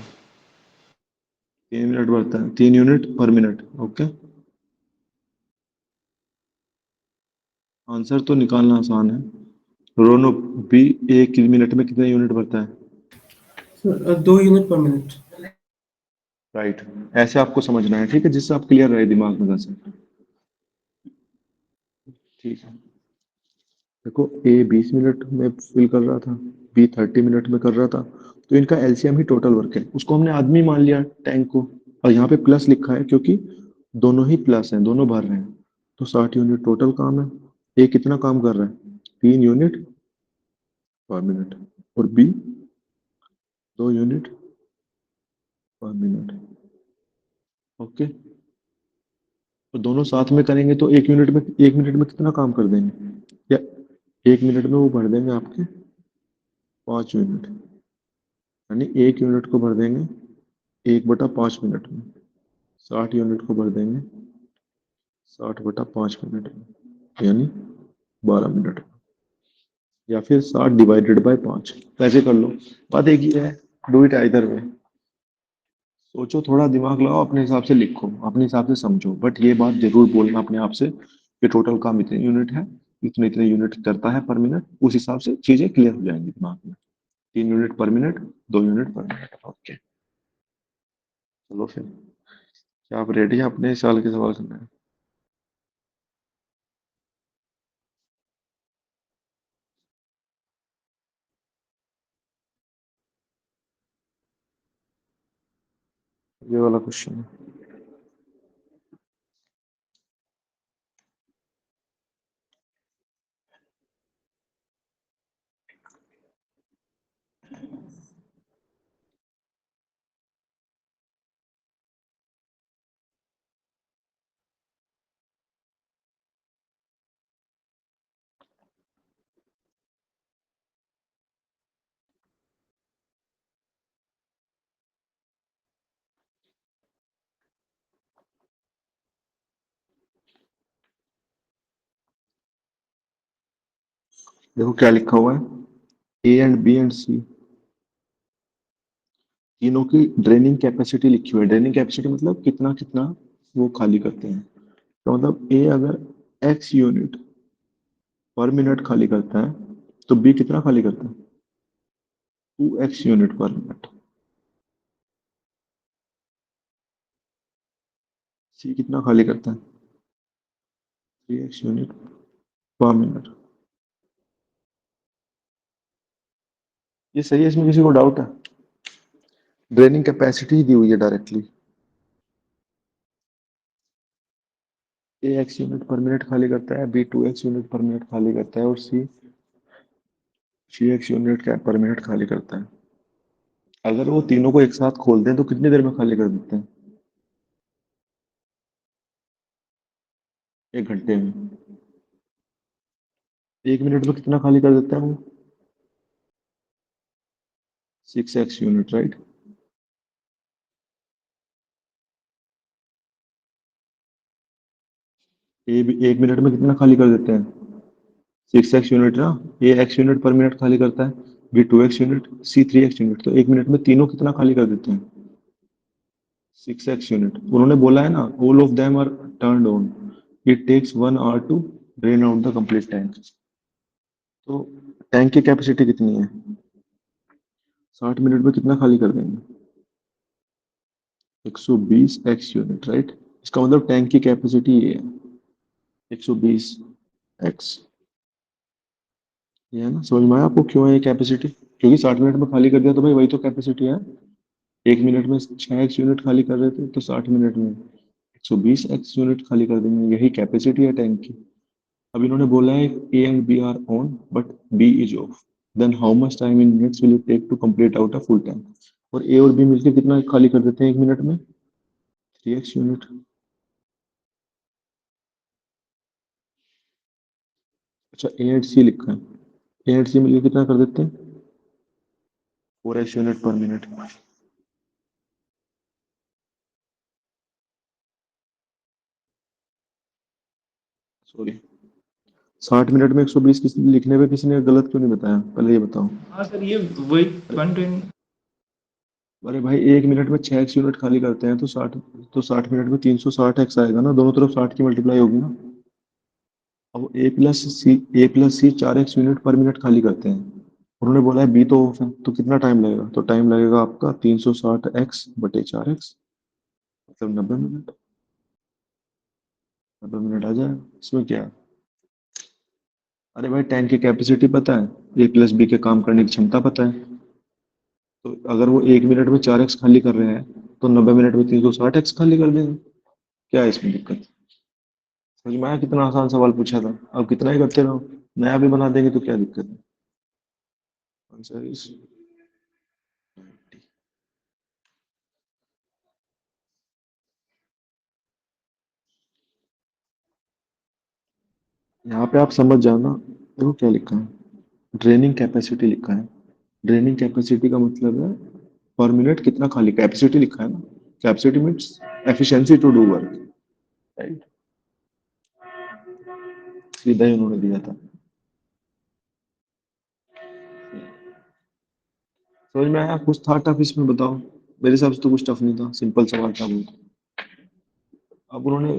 3 मिनट भरता है, 3 unit per minute. Okay, answer तो निकालना आसान है। रोनो, बी 1 मिनट में कितने यूनिट भरता है? Sir 2 unit per minute. Right, ऐसे आपको समझना है, ठीक है, जिससे आप क्लियर रहे दिमाग में वैसे। ठीक है, देखो ए 20 मिनट में फिल कर रहा था, बी 30 मिनट में कर रहा था, तो इनका एलसीएम ही टोटल वर्क है, उसको हमने आदमी मान लिया टैंक को। और यहाँ पे प्लस लिखा है क्योंकि दोनों ही प्लस हैं, दोनों भर रहे हैं। तो 60 यूनिट टोटल काम है। ए कितना काम कर रहा है? 3 यूनिट पर मिनट। और B 2 unit per minute. Okay, तो दोनों साथ में करेंगे तो 1 मिनट में कितना काम कर देंगे? या 1 मिनट में वो भर देंगे आपके 5 यूनिट, यानी 1 यूनिट को भर देंगे 1/5 मिनट में। 60 यूनिट को भर देंगे 60/5 मिनट में, यानी 12 मिनट में। या फिर 60 ÷ 5, कैसे कर लो, बात एक ही है। Do it either way. सोचो, थोड़ा दिमाग लगाओ, अपने हिसाब से लिखो, अपने हिसाब से समझो, बट ये बात जरूर बोलना अपने आप से कि टोटल काम इतने यूनिट है, इतने इतने यूनिट करता है पर मिनट। उस हिसाब से चीजें क्लियर हो जाएंगी दिमाग में। 3 unit per minute, 2 unit per minute. Okay, चलो फिर, क्या आप रेडी हैं अपने साल के सवाल करने में? ये वाला क्वेश्चन है। देखो क्या लिखा हुआ है, ए एंड बी एंड सी तीनों की ड्रेनिंग कैपेसिटी लिखी हुई है। ड्रेनिंग कैपेसिटी मतलब कितना कितना वो खाली करते हैं। तो मतलब ए अगर x यूनिट पर मिनट खाली करता है, तो बी कितना खाली करता है? 2x unit per minute. सी कितना खाली करता है? 3x unit per minute. ये सही है, इसमें किसी को डाउट है? ड्रेनिंग कैपेसिटी दी हुई है डायरेक्टली। ए x यूनिट पर मिनट खाली करता है, B 2x unit per minute खाली करता है, और सी 3x यूनिट पर मिनट खाली करता है। अगर वो तीनों को एक साथ खोल दें तो कितनी देर में खाली कर देते हैं? 1 घंटे में। 1 मिनट में कितना खाली कर देता है वो? 6x unit, right? ए भी 1 मिनट में कितना खाली कर देते हैं? 6x यूनिट ना। ए x यूनिट पर मिनट खाली करता है, बी 2x यूनिट, सी 3x यूनिट। तो 1 मिनट में तीनों कितना खाली कर देते हैं? 6x unit. उन्होंने बोला है ना, all of them are turned on, it takes 1 hour to drain out the complete tank. तो टैंक की कैपेसिटी कितनी है? 60 मिनट में कितना खाली कर देंगे? 120x unit, right? इसका मतलब टैंक की कैपेसिटी ये है, 120x। ये है ना, समझ में आया आपको क्यों है ये कैपेसिटी? क्योंकि 60 मिनट में खाली कर दिया तो भाई वही तो कैपेसिटी है। 1 मिनट में 6x यूनिट खाली कर रहे थे, तो 60 मिनट में 120x यूनिट खाली कर देंगे, यही कैपेसिटी है टैंक की। अब इन्होंने बोला है A and B are on but B is off, then how much time in minutes will it take to complete out a full tank? और ए और बी मिलकर कितना खाली कर देते हैं 1 मिनट में? 3x unit. अच्छा, ए एंड सी लिखा है, ए एंड सी मिलकर कितना कर देते हैं? 4x unit per minute. Sorry, 60 minute में 120 किसी लिखने पे किसी ने गलत क्यों नहीं बताया? पहले ये बताओ। हाँ सर, ये वही 120। अरे भाई 1 मिनट में 6x यूनिट खाली करते हैं, तो 60 मिनट में 360x आएगा ना, दोनों तरफ 60 की मल्टीप्लाई होगी ना। अब ए प्लस सी 4x यूनिट पर मिनट खाली करते हैं। उन्होंने बोला है बी तो ऑफ है, तो कितना टाइम लगेगा? तो टाइम लगेगा आपका 360x बटे 4x, मतलब 90 मिनट। 90 मिनट आ जाएगा, इसमें क्या है? अरे भाई टैंक की कैपेसिटी पता है, ए प्लस बी के काम करने की क्षमता पता है। तो अगर वो 1 मिनट में 4x खाली कर रहे हैं, तो 90 मिनट में 360x खाली कर देंगे। क्या है इसमें दिक्कत? समझ में आया कितना आसान सवाल पूछा था? अब कितना ही करते रहो, नया भी बना देंगे तो क्या दिक्कत है? Answer is 90। यहाँ पे आप समझ जाना, देखो क्या लिखा है, ड्रेनिंग कैपेसिटी लिखा है। ड्रेनिंग कैपेसिटी का मतलब है पर मिनट कितना खाली, कैपेसिटी लिखा है ना। Capacity means efficiency to do work, right? सीधा ही उन्होंने दिया था। समझ में आया? कुछ था टफ इसमें बताओ? मेरे हिसाब से तो कुछ टफ नहीं था, सिंपल सवाल था बहुत। अब उन्होंने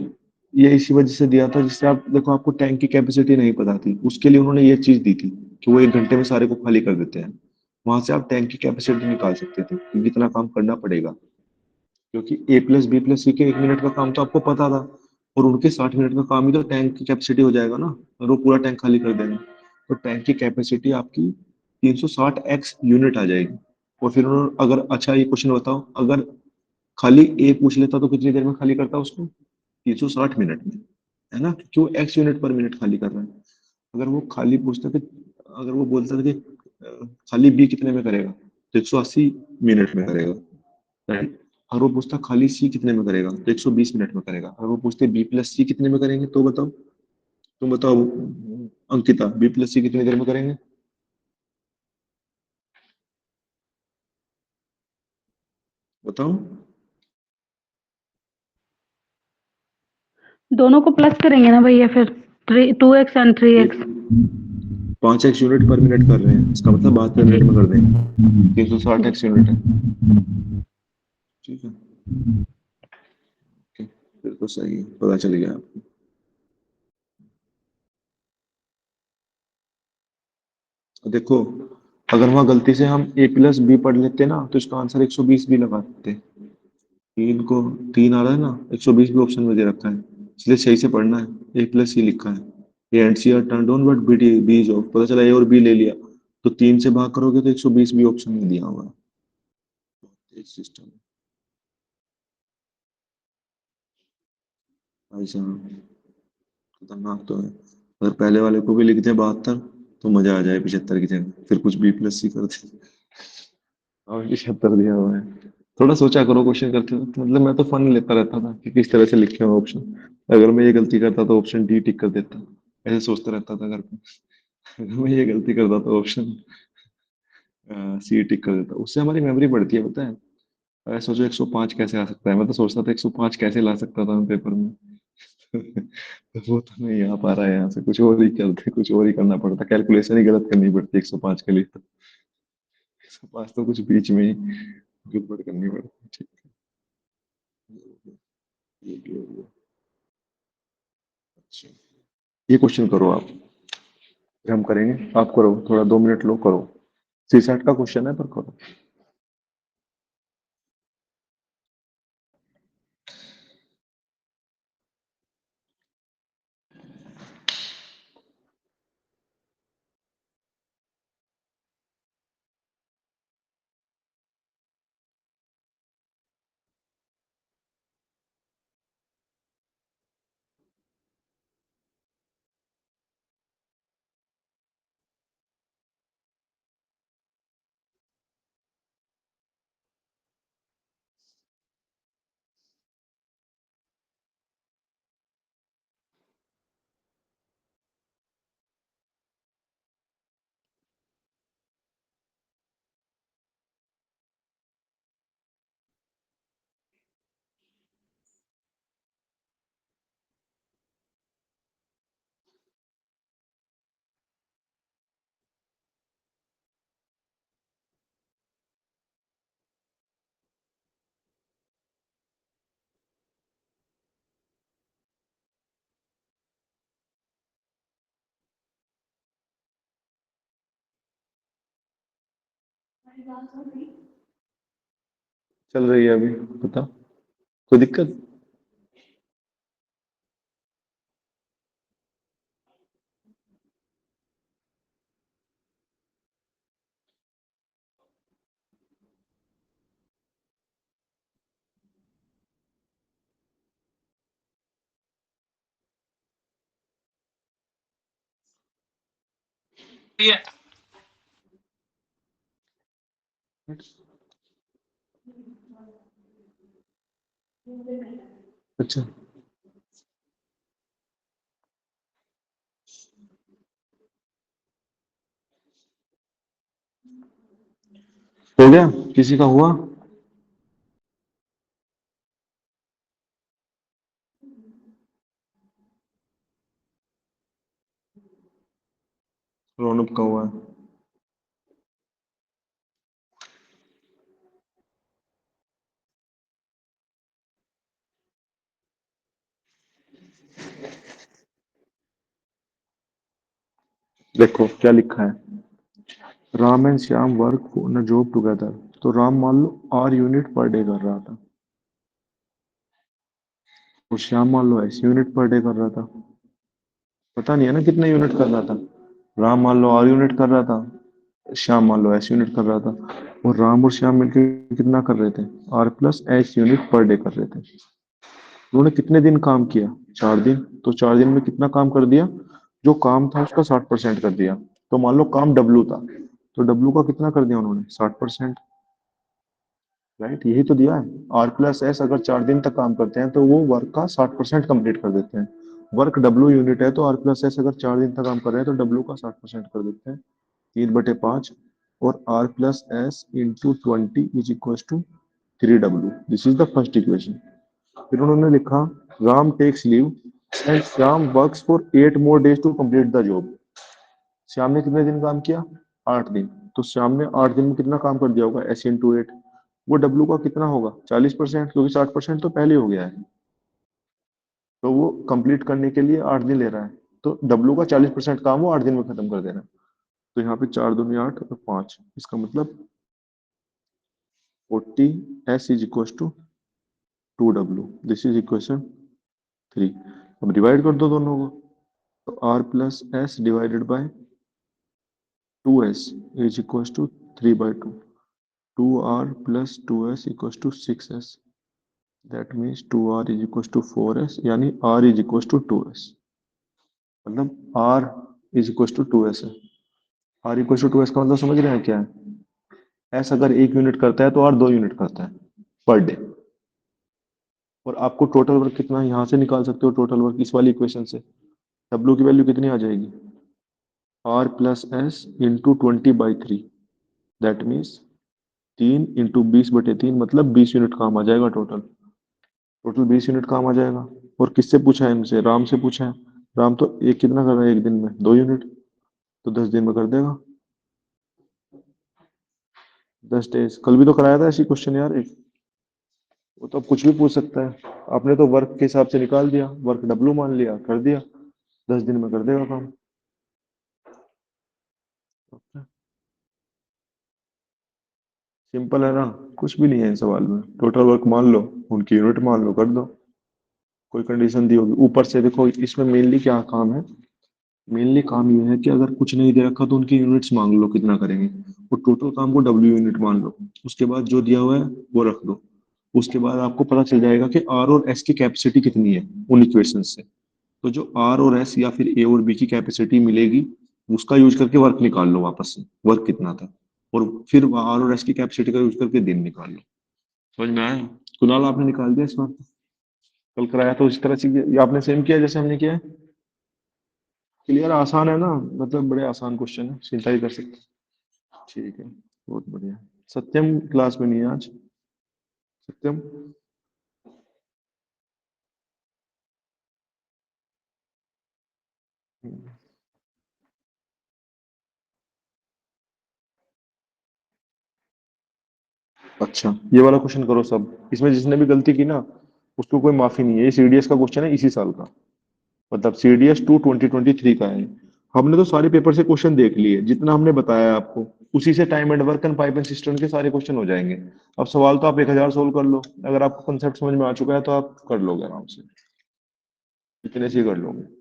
ये इसी वजह से दिया था, जिससे आप देखो, आपको टैंक की कैपेसिटी नहीं पता थी, उसके लिए उन्होंने ये चीज दी थी कि वो 1 घंटे में सारे को खाली कर देते हैं। वहां से आप टैंक की कैपेसिटी निकाल सकते थे कि कितना काम करना पड़ेगा, क्योंकि ए प्लस बी प्लस सी के 1 मिनट का काम तो आपको पता था, और उनके 60 मिनट का काम ही तो टैंक की कैपेसिटी हो जाएगा ना, और वो पूरा टैंक खाली कर देंगे। तो टैंक की कैपेसिटी आपकी 360x यूनिट आ जाएगी। और फिर उन्होंने, अगर अच्छा ये क्वेश्चन बताओ, अगर खाली ए पूछ लेता तो कितनी देर में खाली करता उसको? 360 मिनट में, है ना? क्यों एक्स यूनिट पर मिनट खाली कर रहा है? अगर वो खाली पूछता कि, अगर वो बोलता था कि खाली बी कितने में करेगा, तो 180 मिनट में करेगा, राइट? और वो पूछता खाली सी कितने में करेगा, तो 120 मिनट में करेगा। और वो पूछते बी प्लस सी कितने में करेंगे, तो बताओ, तुम बताओ अंकिता, बी प्लस सी कितनी देर में करेंगे? बताओ। दोनों को प्लस करेंगे ना भैया, फिर 2x and 3x। 5x unit per minute कर रहे हैं, इसका मतलब 72 मिनट में कर देंगे, 360x यूनिट है। ठीक है, ओके, फिर तो सही है, पता चल गया आपको। देखो, अगर वहां गलती से हम ए प्लस बी पढ़ लेते ना, तो इसका आंसर 120 भी लगा देते। तीन को, तीन आ रहा है ना, 120 भी ऑप्शन में दे रखा है, इसलिए सही से पढ़ना है। ए प्लस सी लिखा है, A and C are turned on but B is off, पता चला ए और बी ले लिया, तो 3 से भाग करोगे तो 120 भी ऑप्शन में दिया हुआ है। सिस्टम भाई साहब, खतरनाक तो है। अगर पहले वाले को भी लिख दे 72, तो मजा आ जाए 75 की जगह, फिर कुछ बी प्लस सी कर दे। और 76 दिया हुआ है। थोड़ा सोचा करो क्वेश्चन करते हो, तो मतलब मैं तो फन लेता रहता था कि किस तरह से लिखे हुए ऑप्शन। अगर मैं ये गलती करता तो ऑप्शन डी टिक कर देता, ऐसे सोचता रहता था घर पे। अगर मैं ये गलती करता तो ऑप्शन सी टिक कर देता, उससे हमारी मेमोरी बढ़ती है, पता है। अरे सोचो 105 कैसे आ सकता है, मैं तो सोचता था 105 कैसे ला सकता था मैं पेपर में। तो वो तो नहीं आ पा रहा है, यहाँ से कुछ और ही करते, कुछ और ही करना पड़ता, कैलकुलेशन ही गलत करनी पड़ती 105 के लिए तो। 105 तो कुछ बीच में ही गड़बड़ करनी पड़ती। ठीक है, ये भी हो गया। अच्छा, ये क्वेश्चन करो आप, फिर हम करेंगे, आप करो थोड़ा, 2 मिनट लो, करो। सी सेट का क्वेश्चन है पर करो। चल रही है अभी, बता, कोई दिक्कत? अच्छा, हो गया, किसी का हुआ? रौनक का हुआ है। देखो क्या लिखा है, Ram and Shyam work on a job together. तो राम मान लो आर यूनिट पर डे कर रहा था, और श्याम मान लो एस यूनिट पर डे कर रहा था। पता नहीं है ना कितने यूनिट कर रहा था। राम मान लो आर यूनिट कर रहा था, श्याम मान लो एस यूनिट कर रहा था, और राम और श्याम मिलकर कितना कर रहे थे, R plus S unit per day कर रहे थे। उन्होंने कितने दिन काम किया, 4 दिन। तो 4 दिन में कितना काम कर दिया, जो काम था उसका 60% कर दिया। तो मान लो काम डब्लू था, तो डब्लू का कितना कर दिया उन्होंने, 60%। राइट, यही तो दिया है। आर प्लस एस अगर 4 दिन तक काम करते हैं तो वो वर्क का 60% कंप्लीट कर देते हैं। वर्क डब्लू यूनिट है, तो आर प्लस एस अगर 4 दिन तक काम कर रहे हैं तो डब्लू का 60% कर देते हैं, 3/5। और R plus S into 20 is equal to 3W। This is the first equation. फिर उन्होंने लिखा, Ram takes leave and Shyam works for 8 more days to complete the job. Shyam ने कितने दिन काम किया, 8 दिन। तो श्याम ने 8 दिन में कितना काम कर दिया होगा, एस इंटू 8। वो डब्लू का कितना होगा, 40%, क्योंकि 60% तो पहले हो गया है। तो वो कंप्लीट करने के लिए 8 दिन ले रहा है, तो डब्लू का 40% काम वो 8 दिन में खत्म कर दे रहा है। तो यहाँ पे 4 दूनी 8 और 5, इसका मतलब 40 S is equal to 2W। This is equation 3। अब डिवाइड कर दो दोनों को, तो R plus S divided by 2S is equal to 3/2। 2R plus 2S equal to 6S। That means 2R is equal to 4S, यानी R is equal to 2S। मतलब R is equal to 2S है। R इक्वल टू 2S का मतलब समझ रहे हैं क्या है? S अगर 1 यूनिट करता है तो R 2 यूनिट करता है पर डे। और आपको टोटल वर्क कितना यहाँ से निकाल सकते हो, टोटल वर्क इस वाली इक्वेशन से। W की वैल्यू कितनी आ जाएगी, r plus S into 20/3, that means 3 × 20/3 मतलब 20 यूनिट काम आ जाएगा टोटल। टोटल 20 यूनिट काम आ जाएगा। और किससे पूछा है? इनसे, राम से पूछा है। राम तो एक कितना कर रहा है एक दिन में? 2 यूनिट। तो 10 दिन में कर देगा। 10 डेज। कल भी तो कराया था ऐसी क्वेश्चन यार एक। वो तो अब कुछ भी पूछ सकता है। आपने तो वर्क के हिसाब से निकाल दिया, वर्क डब्लू मान लिया, कर दिया। 10 दिन में कर देगा काम। सिंपल है ना, कुछ भी नहीं है इन सवाल में। टोटल वर्क मान लो, उनकी यूनिट मान लो, कर दो। कोई कंडीशन दी होगी ऊपर से। देखो इसमें मेनली क्या काम है? मेनली काम ये है कि अगर कुछ नहीं दे रखा तो उनकी यूनिट्स मांग लो कितना करेंगे। वो टोटल काम को डब्ल्यू यूनिट मान लो। उसके बाद जो दिया हुआ है वो रख दो। उसके बाद आपको पता चल जाएगा कि आर और एस की कैपेसिटी कितनी है उन इक्वेशन से। तो जो आर और एस या फिर ए और बी की कैपेसिटी मिलेगी, उसका यूज करके वर्क निकाल लो वापस से, वर्क कितना था। और फिर आर और एस की कैपेसिटी का यूज करके दिन निकाल लो। समझ में आया? कुणाल आपने निकाल दिया इस बार? कल कराया तो इस तरह से ये आपने सेम किया जैसे हमने किया है। क्लियर? आसान है ना, मतलब बड़े आसान क्वेश्चन है, चिंता ही कर सकते हैं। ठीक है, बहुत बढ़िया। सत्यम क्लास में नहीं है आज। सत्यम, अच्छा ये वाला क्वेश्चन करो सब। इसमें जिसने भी गलती की ना, उसको कोई माफी नहीं है। ये सीडीएस का क्वेश्चन है इसी साल का, मतलब सीडीएस 2023 का है। हमने तो सारे पेपर से क्वेश्चन देख लिए, जितना हमने बताया आपको उसी से time and work and pipe and system के सारे क्वेश्चन हो जाएंगे। अब सवाल तो आप 1000 सोल्व कर लो। अगर आपको कंसेप्ट समझ में आ चुका है तो आप कर लोगे आराम से, इतने से ही कर लोगे।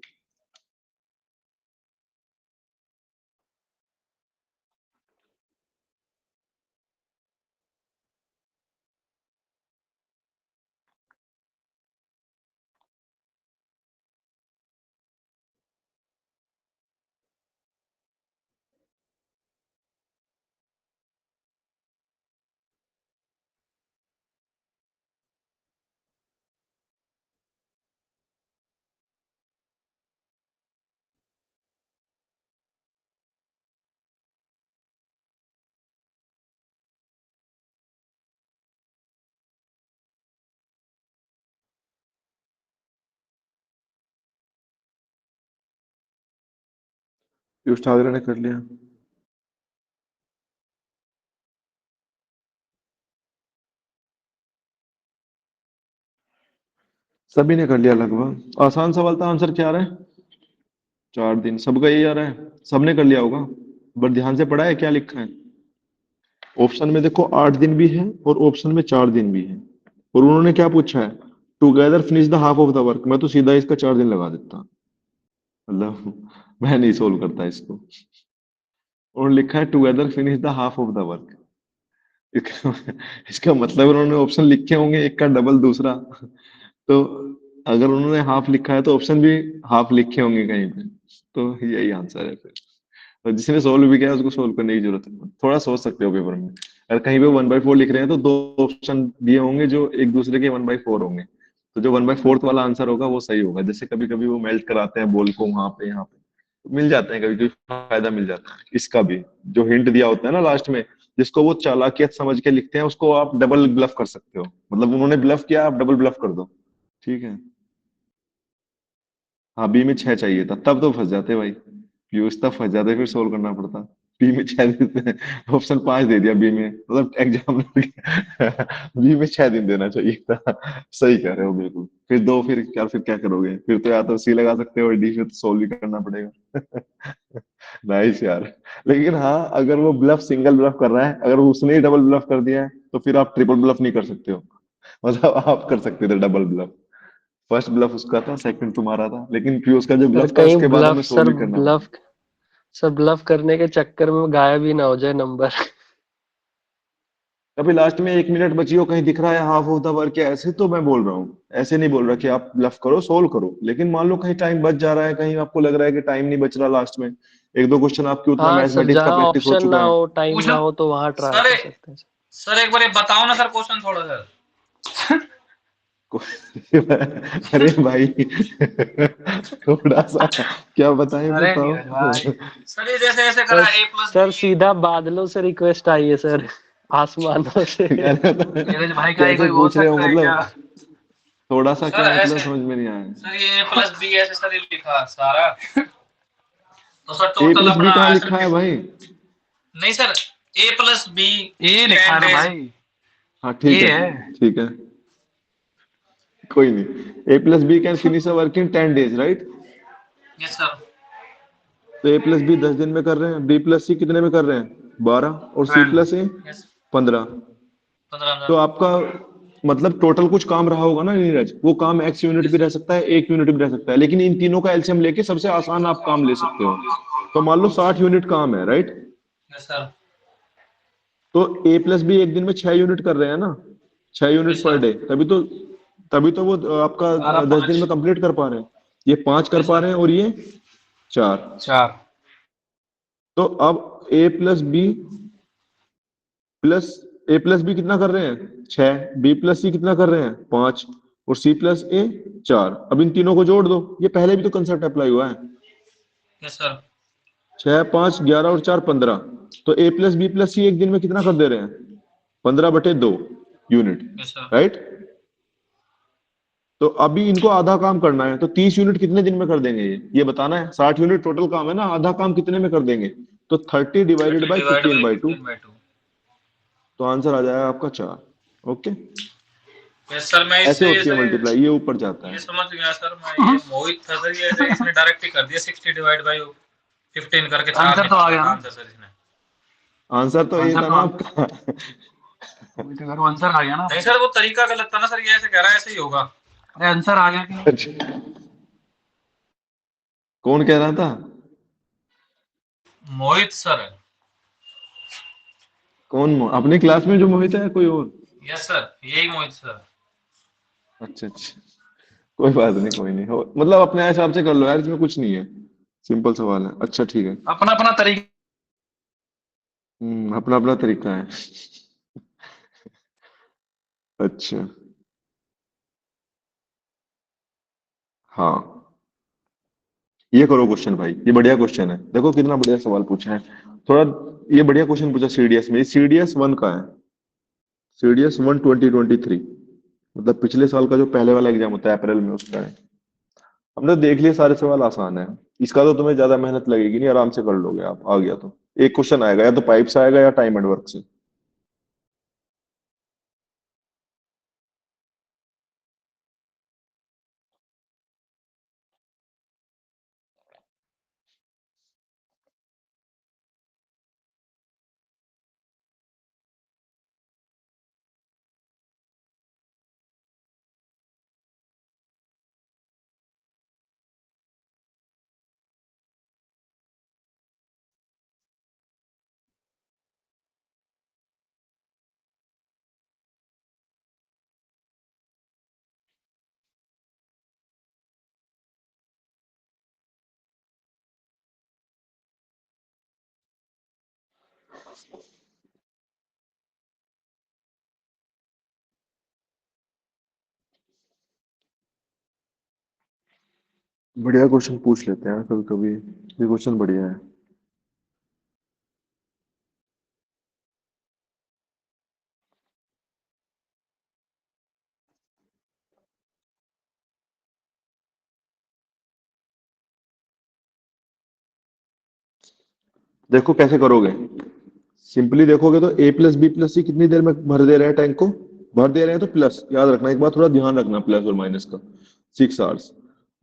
पीयूष ठाकरे ने कर लिया। सभी ने कर लिया लगभग। आसान सवाल था। आंसर क्या आ रहा है? 4 दिन। सबका यही आ रहा है, सबने कर लिया होगा। बट ध्यान से पढ़ा है क्या लिखा है? ऑप्शन में देखो 8 दिन भी है और ऑप्शन में 4 दिन भी है। और उन्होंने क्या पूछा है? Together finish the half of the work. मैं तो सीधा इसका 4 दिन लगा देता, मतलब मैं नहीं सोल्व करता इसको। और लिखा है together finish the half of the work. इसका इसका मतलब उन्होंने ऑप्शन लिखे होंगे, एक का डबल दूसरा। तो अगर उन्होंने हाफ लिखा है तो ऑप्शन भी हाफ लिखे होंगे कहीं पे। तो यही आंसर है फिर। और जिसने सोल्व भी किया उसको सोल्व करने की जरूरत है, थोड़ा सोच सकते हो पेपर में। अगर कहीं पे 1/4 लिख रहे हैं तो 2 ऑप्शन दिए होंगे जो एक दूसरे के 1/4 होंगे। तो जो 1/4 वाला आंसर होगा वो सही होगा। जैसे कभी कभी वो मेल्ट कराते हैं बॉल को वहां पे यहाँ पे, तो मिल जाते हैं कभी कभी, फायदा मिल जाता है इसका भी। जो हिंट दिया होता है ना लास्ट में, जिसको वो चालाकियत समझ के लिखते हैं उसको आप डबल ब्लफ कर सकते हो। मतलब उन्होंने ब्लफ किया, आप डबल ब्लफ कर दो। ठीक है। हाँ, बी में 6 चाहिए था, तब तो फंस जाते भाई। पीयूष तब फंस जाते, फिर सोल्व करना पड़ता। बी में 6 देते हैं, ऑप्शन 5 दे दिया बी में, मतलब एग्जाम बी में 6 दिन देना चाहिए था। सही कह रहे हो बिल्कुल। फिर दो, फिर क्या करोगे? फिर तो या तो सी लगा सकते हो, डी फिर तो सोल्व भी करना पड़ेगा। नाइस यार। लेकिन हाँ, अगर वो ब्लफ सिंगल ब्लफ कर रहा है, अगर उसने ही डबल ब्लफ कर दिया है, तो फिर आप ट्रिपल ब्लफ नहीं कर सकते हो। मतलब आप कर सकते थे डबल ब्लफ। फर्स्ट ब्लफ उसका था, सेकंड तुम्हारा था, लेकिन पीयूष का जो सर ब्लफ था कहीं उसके बाद ब्लफ हमें सोल्व सर भी करना पड़ा। ब्लफ सर ब्लफ करने के चक्कर में गायब ही ना हो जाए नंबर। अभी लास्ट में 1 मिनट बची हो, कहीं दिख रहा है हाफ ऑफ द वर्क या ऐसे, तो मैं बोल रहा हूँ। ऐसे नहीं बोल रहा कि आप ब्लफ करो, सोल्व करो। लेकिन मान लो कहीं टाइम बच जा रहा है, कहीं आपको लग रहा है कि टाइम नहीं बच रहा लास्ट में, एक दो क्वेश्चन आपके उतना हाँ सर, मैथमेटिक्स का जहाँ प्रैक्टिस हो ऑप्शन ना चुका है। हो, टाइम ना क्वेश्चन हो, तो वहां ट्राई सर कर सकते हैं। सर एक बार ये बताओ ना सर क्वेश्चन थोड़ा सर। अरे भाई थोड़ा सा क्या बताएं अरे बताओ। नीरज भाई, सर ये जैसे ऐसे करा सर ए प्लस सर सीधा बादलों से रिक्वेस्ट आई है सर, आसमानों से। अरे नीरज भाई का ही कैसे कोई बोल पूछ रहे हो सकता है क्या? मतलब, थोड़ा सा सर क्या मतलब ऐसे, समझ में नहीं आया। सर ये ए प्लस बी ऐसे सर ये लिखा सारा, तो सर ए टोटल प्लस बी अपना कहाँ सर लिखा है भाई? नहीं सर, ए प्लस बी ए लिखा है ना भाई, हाँ ठीक ए है, है। ठीक है, कोई नहीं। A plus B can finish a work in 10 days, right? Yes sir. तो ए प्लस बी 10 दिन में कर रहे हैं, बी प्लस सी कितने में कर रहे हैं 12, और सी 12। प्लस ए यस। 15। 15 तो सर। आपका मतलब टोटल कुछ काम रहा होगा ना नीरज, वो काम एक्स यूनिट भी यस रह सर। सकता है, एक यूनिट भी रह सकता है, लेकिन इन तीनों का एलसीएम लेके सबसे आसान आप काम ले सकते हो। तो मान लो 60 यूनिट काम है, राइट? Yes sir. तो ए प्लस बी एक दिन में 6 यूनिट कर रहे हैं ना, 6 यूनिट यस पर सर। डे, तभी तो वो आपका 12 10 दिन 5। में कंप्लीट कर पा रहे हैं। ये 5 कर यस पा सर। रहे हैं और ये 4। 4। तो अब प्लस ए प्लस बी कितना कर रहे हैं 6, बी प्लस सी कितना कर रहे हैं 5, और सी प्लस ए 4। अब इन तीनों को जोड़ दो, ये पहले भी तो कंसेप्ट अप्लाई हुआ है। Yes sir. 6 5 11 और 4 15। तो ए प्लस बी प्लस सी एक दिन में कितना कर दे रहे हैं 15/2 यूनिट, यस सर। राइट? तो अभी इनको आधा काम करना है, तो 30 यूनिट कितने दिन में कर देंगे ये बताना है। 60 यूनिट टोटल काम है ना, आधा काम कितने में कर देंगे? तो 30 डिवाइडेड 30 बाई डिवाइड बाई 15/2। 15/2। तो आंसर आ जाएगा आपका 4। ओके, यस सर, मैं ऐसे इससे होती है सर मल्टीप्लाई, ये ऊपर जाता ये है। समझ गया सर। मैं ये मोहित था सर, ये ऐसे इसने डायरेक्ट ही कर दिया 60 डिवाइड बाई 15 करके। आंसर तो आ गया ना आंसर सर इसने। आंसर तो ये आंसर था तो ना आ आपका। गया, आंसर आ गया ना। नहीं सर, वो तरीका गलत था ना सर, ये ऐसे कह रहा है ऐसे ही होगा। अरे आंसर आ गया कि अच्छा, कौन कह रहा था? मोहित सर। अपने क्लास में जो मोहित है, कोई और? यस सर, यही मोहित सर। अच्छा अच्छा, कोई बात नहीं, कोई नहीं हो, मतलब अपने हिसाब से कर लो यार, इसमें कुछ नहीं है, सिंपल सवाल है। अच्छा ठीक है। अपना अपना तरीका। अपना अपना तरीका है। अच्छा, हाँ, ये करो क्वेश्चन भाई, ये बढ़िया क्वेश्चन है, देखो कितना बढ़िया सवाल पूछा है। थोड़ा ये बढ़िया क्वेश्चन पूछा सीडीएस में, सीडीएस 1 का है, सीडीएस 1 2023, मतलब पिछले साल का जो पहले वाला एग्जाम होता है अप्रैल में, उसका है। हमने देख लिया, सारे सवाल आसान है, इसका तो तुम्हें ज्यादा मेहनत लगेगी नहीं, आराम से कर लोगे आप, आ गया तो। एक क्वेश्चन आएगा, या तो पाइप से आएगा या टाइम एंड वर्क से। बढ़िया क्वेश्चन पूछ लेते हैं कभी कभी, ये क्वेश्चन बढ़िया है। देखो कैसे करोगे, सिंपली देखोगे तो ए प्लस बी प्लस सी कितनी देर में भर दे रहे हैं टैंक को, भर दे रहे हैं तो प्लस, याद रखना एक बार, थोड़ा ध्यान रखना प्लस और माइनस का, 6 आवर्स।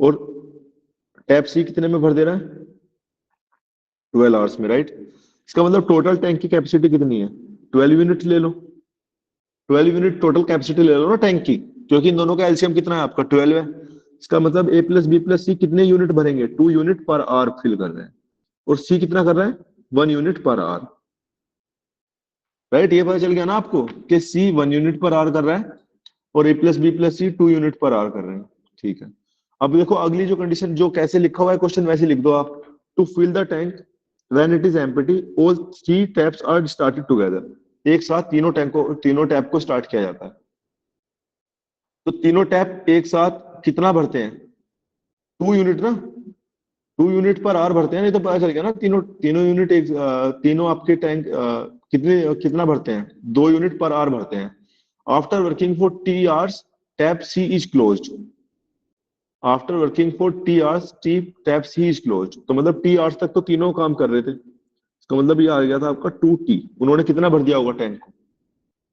और टैप सी कितने में भर दे रहा है 12 आवर्स में, राइट? इसका मतलब टोटल टैंक की कैपेसिटी कितनी है, 12 यूनिट ले लो, 12 यूनिट टोटल कैपेसिटी ले लो ना टैंक की, क्योंकि इन दोनों का एलसीएम कितना है आपका 12 है। इसका मतलब ए प्लस बी प्लस सी कितने यूनिट भरेंगे, 2 यूनिट पर आवर फिल कर रहे हैं, और सी कितना कर रहा है 1 यूनिट पर आवर, राइट? ये पता चल गया ना आपको कि सी 1 यूनिट पर आवर कर रहा है, और A plus B plus C 2 unit per hour कर रहे हैं, ठीक है। अब देखो अगली जो कंडीशन, जो कैसे लिखा हुआ है क्वेश्चन वैसे लिख दो आप, to fill the tank when it is empty all 3 taps are started together, एक साथ तीनों टैप को स्टार्ट किया जाता है। तो तीनों टैप एक साथ कितना भरते हैं? 2 यूनिट ना, 2 यूनिट पर आवर भरते हैं, नहीं तो पता चल गया ना, तीनों तीनों यूनिट एक तीनों आपके टैंक कितना भरते हैं? 2 यूनिट पर आवर भरते हैं। After working for T hours tap C is closed. After working for T hours tap C is closed, तो मतलब टी आवर्स तक तो तीनों काम कर रहे थे, इसका मतलब ये आ गया था आपका 2T। उन्होंने कितना भर दिया होगा टैंक को?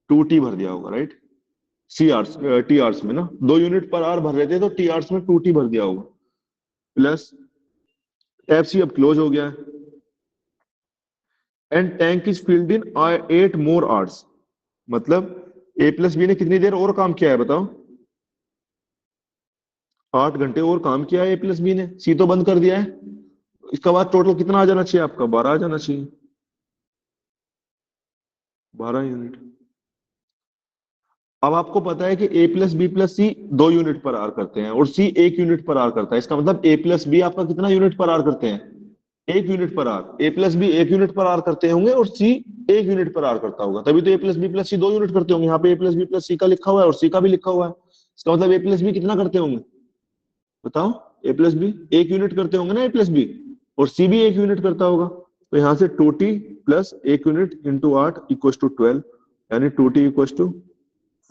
2T भर दिया होगा, राइट। सी आवर्स टी आवर्स में ना 2 यूनिट पर आवर भर रहे थे, तो टी आवर्स में 2T भर दिया होगा, प्लस टैप सी अब क्लोज हो गया है। And tank is filled in 8 more hours, मतलब ए प्लस बी ने कितनी देर और काम किया है बताओ? 8 घंटे और काम किया है ए प्लस बी ने, सी तो बंद कर दिया है। इसका बाद टोटल कितना आ जाना चाहिए आपका? 12 आ जाना चाहिए, 12 यूनिट। अब आपको पता है कि ए प्लस बी प्लस सी 2 यूनिट पर आर करते हैं और सी 1 यूनिट पर आर करता है। इसका मतलब ए प्लस बी आपका कितना यूनिट पर आर करते हैं? 1 unit per hour. A plus B 1 unit per hour करते होंगे और सी 1 यूनिट पर आर करता होगा, तभी तो A plus B plus C 2 unit करते होंगे। यहाँ पे ए प्लस बी प्लस सी का लिखा हुआ है और सी का भी लिखा हुआ है, इसका मतलब ए प्लस बी कितना करते होंगे बताओ? ए प्लस बी 1 यूनिट करते होंगे ना ए प्लस बी, और सी भी 1 यूनिट करता होगा। तो यहाँ से 2T plus 1 unit into 8 equal to 12, यानी 2T इक्वल टू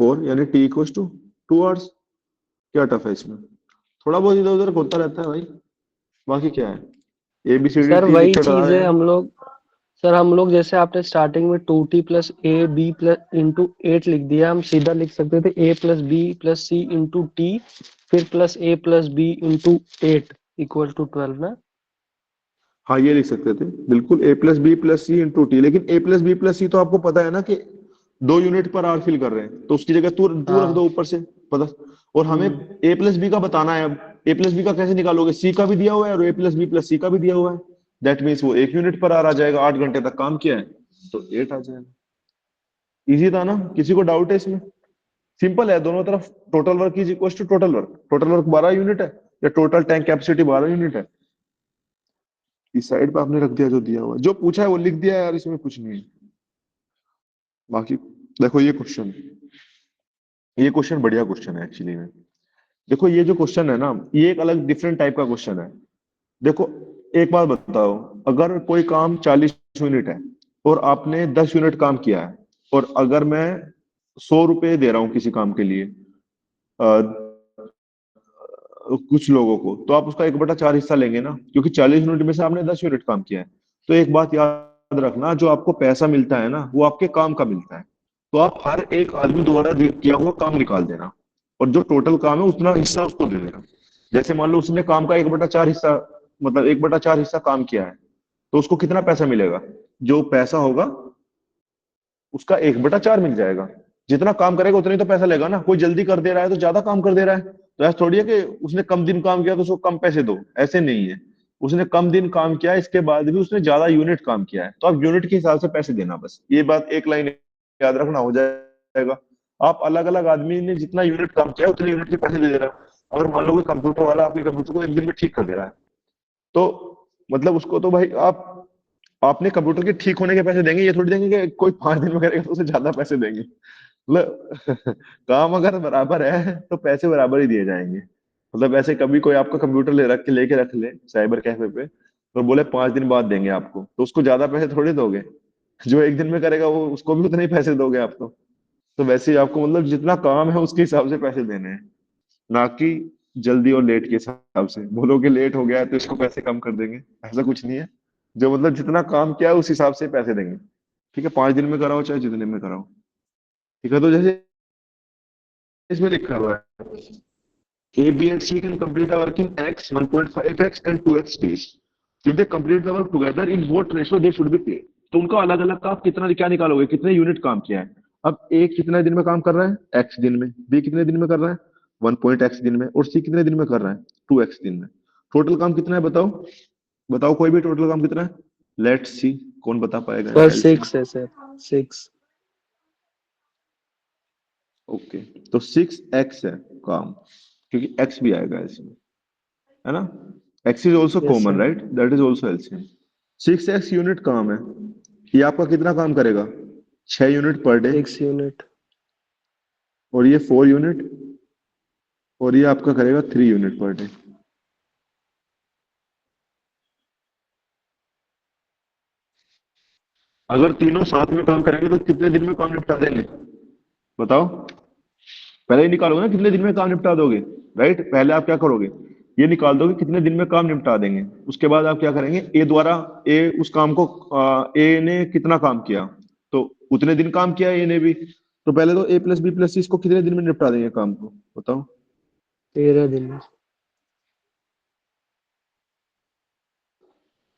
4, यानी T इक्वल टू 2 आवर्स। क्या टफ है इसमें? थोड़ा बहुत इधर उधर होता रहता है भाई, बाकी क्या है, ABCD सर T वही लिख के चीज डाला है, है। हम लोग जैसे आपने स्टार्टिंग में 2T plus A B plus into 8 लिख दिया, हम सीधा लिख सकते थे A plus B plus C into T, फिर plus A plus B into 8 equal to 12 ना। हाँ ये लिख सकते थे बिल्कुल, A plus B plus C into T, लेकिन A plus B plus C तो आपको पता है ना कि 2 यूनिट पर आवर फिल कर रहे हैं, तो उसकी जगह तू रख दो ऊपर से, पता। और हमें ए प्लस बी का बताना है। अब ए प्लस बी का कैसे निकालोगे? सी का भी दिया हुआ है और ए प्लस बी प्लस सी का भी दिया हुआ है, दैट मीन्स वो 1 यूनिट पर आवर आ जाएगा। 8 घंटे तक काम किया है तो 8 आ जाएगा। इजी था ना? किसी को डाउट है इसमें? सिंपल है, दोनों तरफ total work is equal to total work. Total work 12 unit है या टोटल टैंक कैपेसिटी 12 यूनिट है, इस साइड पे आपने रख दिया जो दिया हुआ है। जो पूछा है वो लिख दिया है यार, इसमें कुछ नहीं है। बाकी देखो ये क्वेश्चन बढ़िया क्वेश्चन है एक्चुअली में। देखो ये जो क्वेश्चन है ना, ये एक अलग डिफरेंट टाइप का क्वेश्चन है। देखो एक बात बताओ, अगर कोई काम 40 यूनिट है और आपने 10 यूनिट काम किया है, और अगर मैं 100 रुपए दे रहा हूं किसी काम के लिए कुछ लोगों को, तो आप उसका 1/4 हिस्सा लेंगे ना, क्योंकि 40 यूनिट में से आपने 10 यूनिट काम किया है। तो एक बात याद रखना, जो आपको पैसा मिलता है ना वो आपके काम का मिलता है, तो आप हर एक आदमी द्वारा किया हुआ काम निकाल देना, और जो टोटल काम है उतना हिस्सा उसको दे देना। जैसे मान लो उसने काम का 1/4 हिस्सा, मतलब 1/4 हिस्सा काम किया है, तो उसको कितना पैसा मिलेगा? जो पैसा होगा उसका 1/4 मिल जाएगा। जितना काम करेगा उतना ही तो पैसा लेगा ना। कोई जल्दी कर दे रहा है तो ज्यादा काम कर दे रहा है, तो ऐसा थोड़ी है कि उसने कम दिन काम किया तो उसको कम पैसे दो, ऐसे नहीं है। उसने कम दिन काम किया, इसके बाद भी उसने ज्यादा यूनिट काम किया है, तो आप यूनिट के हिसाब से पैसे देना, बस ये बात एक लाइन याद रखना, हो जाएगा। आप अलग अलग आदमी ने जितना यूनिट काम किया है उतने यूनिट के पैसे दे रहा है। अगर मान लो कि कंप्यूटर वाला आपके कंप्यूटर को 1 दिन में ठीक कर दे रहा है, तो मतलब उसको तो भाई आपने कंप्यूटर के ठीक होने के पैसे देंगे, ये थोड़ी देंगे कि कोई 5 दिन में करेगा तो उसे ज्यादा पैसे देंगे। मतलब काम अगर बराबर है तो पैसे बराबर ही दिए जाएंगे। मतलब ऐसे कभी कोई आपका कंप्यूटर लेके रख ले साइबर कैफे पे, और बोले 5 दिन बाद देंगे आपको, तो उसको ज्यादा पैसे थोड़ी दोगे? जो 1 दिन में करेगा वो उसको भी उतने ही पैसे दोगे आपको। तो वैसे ही आपको मतलब जितना काम है उसके हिसाब से पैसे देने हैं, ना कि जल्दी और लेट के हिसाब से। बोलोगे लेट हो गया है तो इसको पैसे कम कर देंगे, ऐसा कुछ नहीं है। जो मतलब जितना काम किया है उस हिसाब से पैसे देंगे। ठीक है, 5 दिन में कराओ चाहे जितने में कराओ। ठीक है, तो जैसे इसमें लिखा हुआ है A, B and C can complete the work in X, 1.5x and 2x days. If they complete the work together, in what ratio they should be paid. तो उनको अलग अलग का आप कितना क्या निकालोगे, कितने यूनिट काम किया है? अब A कितने दिन में काम कर रहा है? X दिन में। B कितने दिन में कर रहा है? 1.x दिन में। और C कितने दिन में कर रहा है? 2x दिन में। टोटल काम कितना है बताओ? बताओ कोई भी टोटल काम कितना है? लेट्स सी, कौन बता पाएगा? सर 6 है सर, 6। ओके, तो 6x है काम, क्योंकि x भी आएगा इसमें, है ना? x is also yes common, sir. Right? That is also LCM. 6x unit काम है, ये आपका कितना काम करेगा? 6 यूनिट पर डे, 6 यूनिट। और ये 4 यूनिट, और ये आपका करेगा 3 यूनिट पर डे। अगर तीनों साथ में काम करेंगे तो कितने दिन में काम निपटा देंगे बताओ? पहले ही निकालोगे ना कितने दिन में काम निपटा दोगे, राइट? पहले आप क्या करोगे, ये निकाल दोगे कितने दिन में काम निपटा देंगे। उसके बाद आप क्या करेंगे, ए द्वारा ए उस काम को ए ने कितना काम किया, तो उतने दिन काम किया ए ने भी। तो पहले तो ए प्लस बी प्लस सी इसको कितने दिन में निपटा देंगे काम को बताओ? 13 दिन में।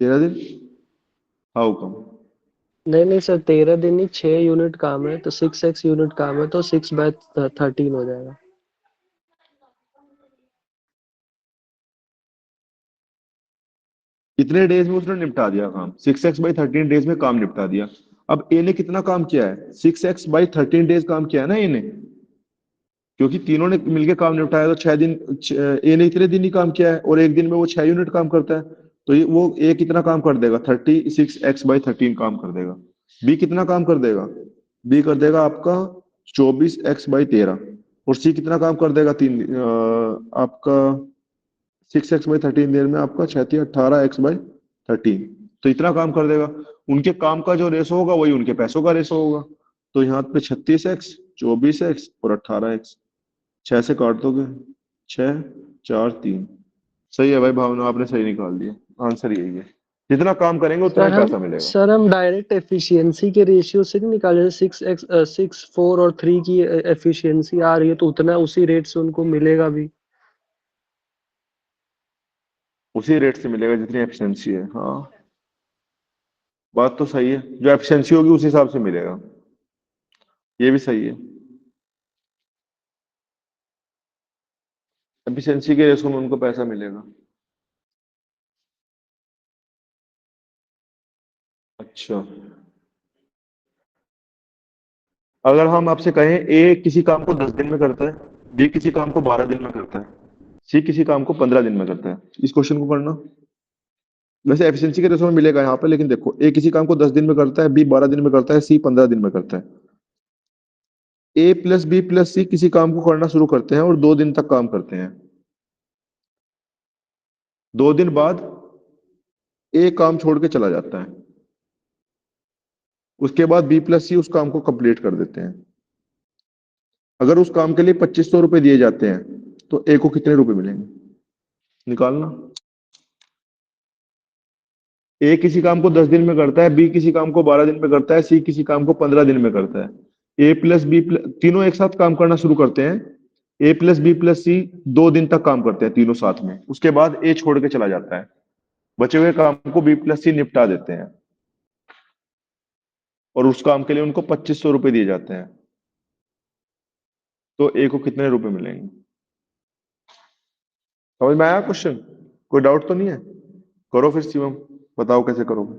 13 दिन? How come? नहीं नहीं सर, 13 दिन ही 6 यूनिट काम है तो 6x यूनिट काम है तो 6/13 हो जाएगा। कितने डेज में उसने निपटा दिया काम? 6x/13 डेज में काम निपटा दिया। अब ए ने कितना काम किया है? 6x/13 डेज काम किया है ना ए ने, क्योंकि तीनों ने मिलकर काम निपटाया तो 6 दिन। ए ने इतने दिन ही काम किया है और एक दिन में वो 6 यूनिट काम करता है, तो ये वो ए कितना काम कर देगा? 36x/13 काम कर देगा। बी कितना काम कर देगा? बी कर देगा आपका 24x/13। और सी कितना काम कर देगा? आपका 6x/13 देर में आपका 18x/13। तो इतना काम कर देगा। उनके काम का जो रेशो होगा वही उनके पैसों का रेशो होगा। तो यहाँ पे 36x, 24x और 18x, 6 से काट दोगे 6, 4, 3। सही है भाई भावना, आपने सही निकाल दिया। आंसर यही है, जितना काम करेंगे उतना ही पैसा मिलेगा। सर हम डायरेक्ट एफिशिएंसी के रेशियो से नहीं निकाले, 6, 4 और 3 की एफिशिएंसी आ रही है तो उतना उसी रेट से उनको मिलेगा भी। उसी रेट से मिलेगा जितनी एफिशिएंसी है। हाँ बात तो सही है, जो एफिशिएंसी होगी उस हिसाब से मिलेगा। ये भी सही है, एफिशिएंसी के रेशो में उनको पैसा मिलेगा। अच्छा, अगर हम आपसे कहें ए किसी काम को 10 दिन में करता है, बी किसी काम को 12 दिन में करता है, सी किसी काम को 15 दिन में करता है, इस क्वेश्चन को करना। वैसे एफिशिएंसी के रेशो में मिलेगा यहाँ पे, लेकिन देखो ए किसी काम को 10 दिन में करता है, बी 12 दिन में करता है, सी 15 दिन में करता है। ए प्लस बी प्लस सी किसी काम को करना शुरू करते हैं और 2 दिन तक काम करते हैं। 2 दिन बाद ए काम छोड़ के चला जाता है, उसके बाद बी प्लस सी उस काम को कंप्लीट कर देते हैं। अगर उस काम के लिए 2500 रुपए दिए जाते हैं तो ए को कितने रुपए मिलेंगे निकालना। ए किसी काम को 10 दिन में करता है, बी किसी काम को 12 दिन में करता है, सी किसी काम को 15 दिन में करता है। ए प्लस बी तीनों एक साथ काम करना शुरू करते हैं। ए प्लस बी प्लस सी 2 दिन तक काम करते हैं तीनों साथ में, उसके बाद ए छोड़ के चला जाता है। बचे हुए काम को बी प्लस सी निपटा देते हैं और उस काम के लिए उनको 2500 रुपए दिए जाते हैं। तो ए को कितने रुपए मिलेंगे? समझ में आया क्वेश्चन? कोई डाउट तो नहीं है? करो फिर शिवम, बताओ कैसे करोगे।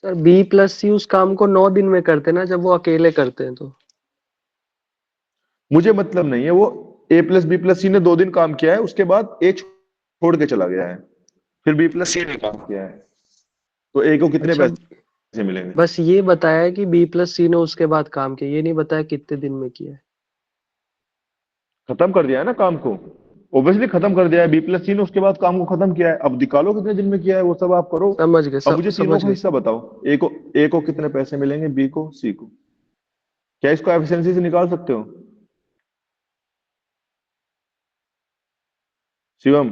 सर बी प्लस सी उस काम को 9 दिन में करते हैं ना, जब वो अकेले करते हैं तो। मुझे मतलब नहीं है, वो ए प्लस बी प्लस सी ने 2 दिन काम किया है, उसके बाद ए छोड़ के चला गया है, फिर बी प्लस सी ने काम किया है, तो ए को कितने अच्छा, पैसे मिलेंगे? बस ये बताया है कि बी प्लस सी ने उसके बाद काम किया, ये नहीं बताया कितने दिन में किया है। खत्म कर दिया है ना काम को, ऑब्वियसली खत्म कर दिया है। बी प्लस सी ने उसके बाद काम को खत्म किया है, अब निकालो कितने दिन में किया है वो सब आप करो। समझ गए, अब मुझे तीनों समझ का गए। हिस्सा बताओ, ए को कितने पैसे मिलेंगे, बी को, सी को। क्या इसको एफिशिएंसी से निकाल सकते हो शिवम?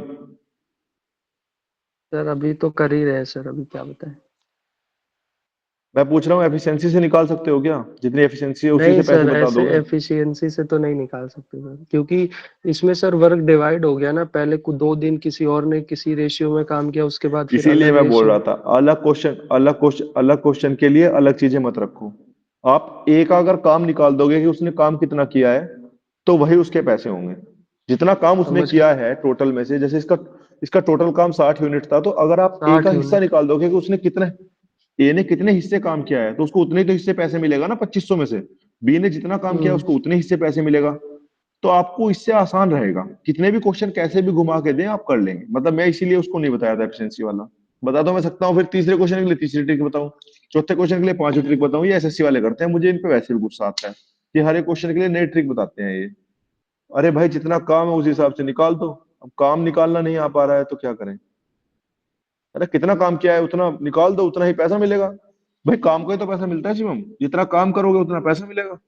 सर अभी तो कर ही रहे हैं सर, अभी क्या बताएं। मैं पूछ रहा हूँ एफिशिएंसी से निकाल सकते हो क्या? जितनी एफिशिएंसी है उसी नहीं से पैसे सर, बता ऐसे दोगे? एफिशिएंसी से तो नहीं निकाल सकते सर, क्योंकि इसमें सर वर्क डिवाइड हो गया ना, पहले 2 दिन किसी और ने किसी रेशियो में काम किया, उसके बाद फिर इसीलिए अलग मैं बोल रहा रेशियो। था अलग क्वेश्चन के लिए अलग चीजें मत रखो। आप ए का अगर काम निकाल दोगे कि उसने काम कितना किया है, तो वही उसके पैसे होंगे। जितना काम उसने समझ किया है टोटल में से, जैसे इसका टोटल काम 60 यूनिट था, तो अगर आप ए का 60 हिस्सा यूनिट। निकाल दोगे कि उसने कितने, ए ने कितने हिस्से काम किया है, तो उसको उतने ही तो हिस्से पैसे मिलेगा ना 2500 में से। बी ने जितना काम किया है उसको उतने हिस्से पैसे मिलेगा। तो आपको इससे आसान रहेगा, कितने भी क्वेश्चन कैसे भी घुमा के दें आप कर लेंगे। मतलब मैं इसीलिए उसको नहीं बताया था एफिशिएंसी वाला। बता तो मैं सकता हूँ, फिर तीसरे क्वेश्चन के लिए तीसरी ट्रिक बताऊं, चौथे क्वेश्चन के लिए पांचवी ट्रिक बताऊं। ये एसएससी वाले करते हैं, मुझे इन पे वैसे भी गुस्सा आता है कि हर एक क्वेश्चन के लिए नई ट्रिक बताते हैं ये। अरे भाई जितना काम है उस हिसाब से निकाल दो। अब काम निकालना नहीं आ पा रहा है तो क्या करें? अरे कितना काम किया है उतना निकाल दो, उतना ही पैसा मिलेगा। भाई काम का ही तो पैसा मिलता है शिवम, जितना काम करोगे उतना पैसा मिलेगा।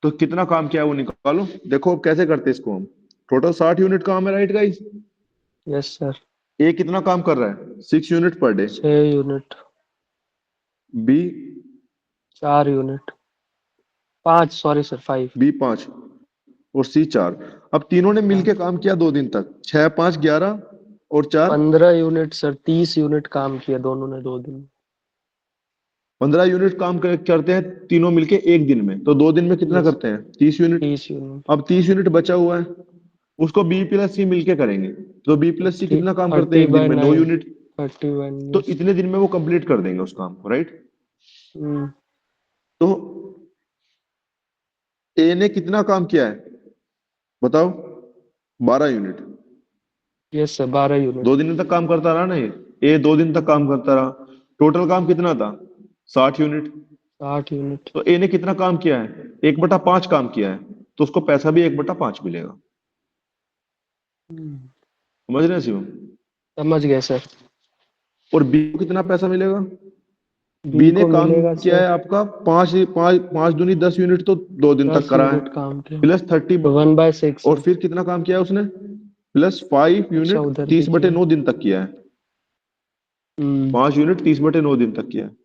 तो कितना काम किया है वो निकालो। देखो अब कैसे करते हैं इसको हम। टोटल 60 यूनिट काम है, right guys? Yes sir. A कितना काम कर रहा है? 6 unit per day. 6 unit. B 4 unit. 5, sorry sir, 5। B 5 और सी 4। अब तीनों ने हाँ, मिलके काम किया 2 दिन तक, 6 5 11 और 4 15 यूनिट सर, 30 यूनिट काम किया दोनों ने 2 दिन में। 15 यूनिट काम करते हैं तीनों मिलके एक दिन में, तो 2 दिन में कितना यस। करते हैं? 30 यूनिट। 30 यूनिट। अब 30 यूनिट बचा हुआ है, उसको बी प्लस सी मिलके करेंगे। तो बी प्लस सी कितना काम करते हैं 30 एक दिन बाय में? 9 9। यूनिट। 31, तो यस। इतने दिन में वो कंप्लीट कर देंगे उस काम को, राइट? हम्म। तो ए ने कितना काम किया है बताओ? 12 यूनिट। Yes sir, 12 unit. 2 दिन तक काम करता रहा ना ये। ए 2 दिन तक काम करता रहा। टोटल काम कितना था? 60 यूनिट। 60 यूनिट। तो ए ने कितना काम किया है? 1/5 काम किया है, तो उसको पैसा भी 1/5 मिलेगा। हम्म, समझ रहे हैं शिवम? समझ गए सर। और बी को कितना पैसा मिलेगा? बी बी ने को काम मिलेगा किया सर है आपका 5 5 5 दूनी 10 यूनिट, तो 2 दिन तक 10 करा है। यूनिट काम किया। प्लस 30। तो 1/6 और है। फिर कितना काम किया है उसने? प्लस 5 यूनिट, अच्छा, उधर भी 30/9 किया। दिन तक किया है। हम्म। 5 यूनिट 30/9 दिन तक किया है।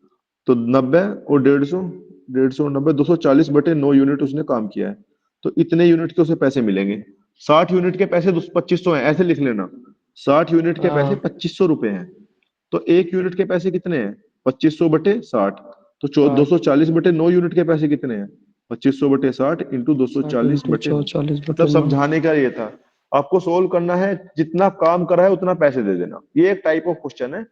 तो 90 और 150, 150 240/9 यूनिट उसने काम किया है। तो इतने यूनिट के उसे पैसे मिलेंगे। 60 यूनिट के पैसे 2500 हैं, ऐसे लिख लेना। 60 यूनिट के पैसे हाँ। 2500 रुपए हैं। तो 1 यूनिट के पैसे कितने हैं? 2500/60। तो 60। 240/9 यूनिट के पैसे कितने हैं? 2500/60 इंटू दो सौ 60 चालीस इंटू बटे नौ 140 मतलब बटे 9। समझाने का ये था। आपको सोल्व करना है, जितना काम करा है उतना पैसे दे देना। ये एक टाइप ऑफ क्वेश्चन है।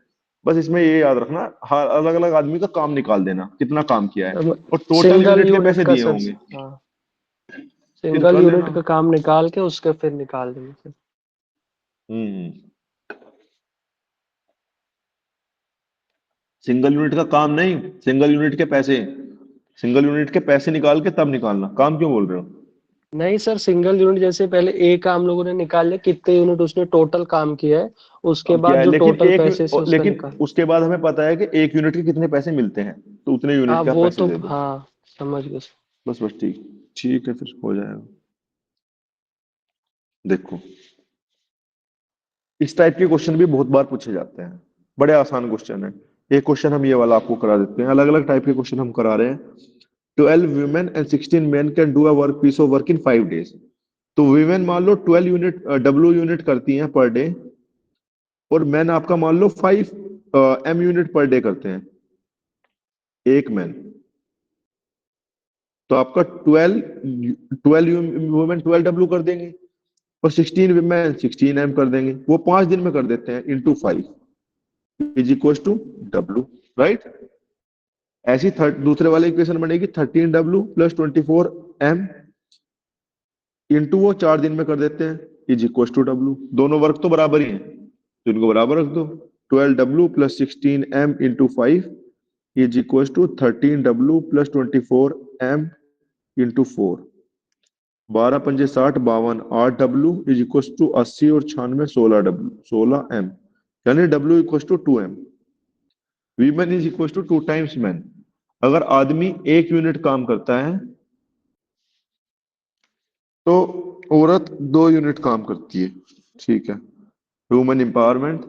बस इसमें ये याद रखना, हर अलग अलग आदमी का काम निकाल देना, कितना काम किया है और टोटल सिंगल यूनिट के यूनिट पैसे का दिए सर। होंगे। हाँ, फिर सिंगल कर लेना। यूनिट का काम निकाल के उसके फिर निकाल देंगे सर। हम्म। सिंगल यूनिट का काम नहीं, सिंगल यूनिट के पैसे। सिंगल यूनिट के पैसे निकाल के तब निकालना। काम क्यों बोल रहे हो? नहीं सर, सिंगल यूनिट जैसे पहले ए का हम लोगों ने निकाल लिया कितने यूनिट उसने टोटल काम किया है, उसके काम किया बाद है, जो लेकिन टोटल पैसे से उसका लेकिन निकाल। उसके बाद हमें पता है कि 1 यूनिट के कितने पैसे मिलते हैं, तो उतने हाँ यूनिट का वो पैसे तो, दे दो। हाँ समझ गए सर। बस बस ठीक। ठीक है, फिर हो जाएगा। देखो, इस टाइप के क्वेश्चन भी बहुत बार पूछे जाते हैं। बड़े आसान क्वेश्चन है। एक क्वेश्चन हम ये वाला आपको करा देते हैं, अलग अलग टाइप के क्वेश्चन हम करा रहे हैं। 12 women and 16 men can do a work piece of work in 5 days। तो वीमेन मान लो 12 यूनिट W यूनिट करती हैं पर डे, और मैन आपका मान लो 5 M यूनिट पर डे करते हैं, एक मैन। तो आपका 12 वुमेन 12W कर देंगे, और 16 विमेन 16M कर देंगे। वो 5 दिन में कर देते हैं, इंटू 5 = W, राइट? ऐसी दूसरे वाले इक्वेशन बनेगी 13W + 24M, इंटू वो 4 दिन में कर देते हैं, = W। दोनों वर्क तो बराबर ही है, तो इनको बराबर रख दो। 12W + 16M into 5 = 13W + 24M into 4। 12×5 = 60, 52, 8W = 80 और 96 16W 16M, यानी W = 2M। Women = 2 times man. अगर आदमी 1 यूनिट काम करता है तो औरत 2 यूनिट काम करती है, ठीक है। Human empowerment.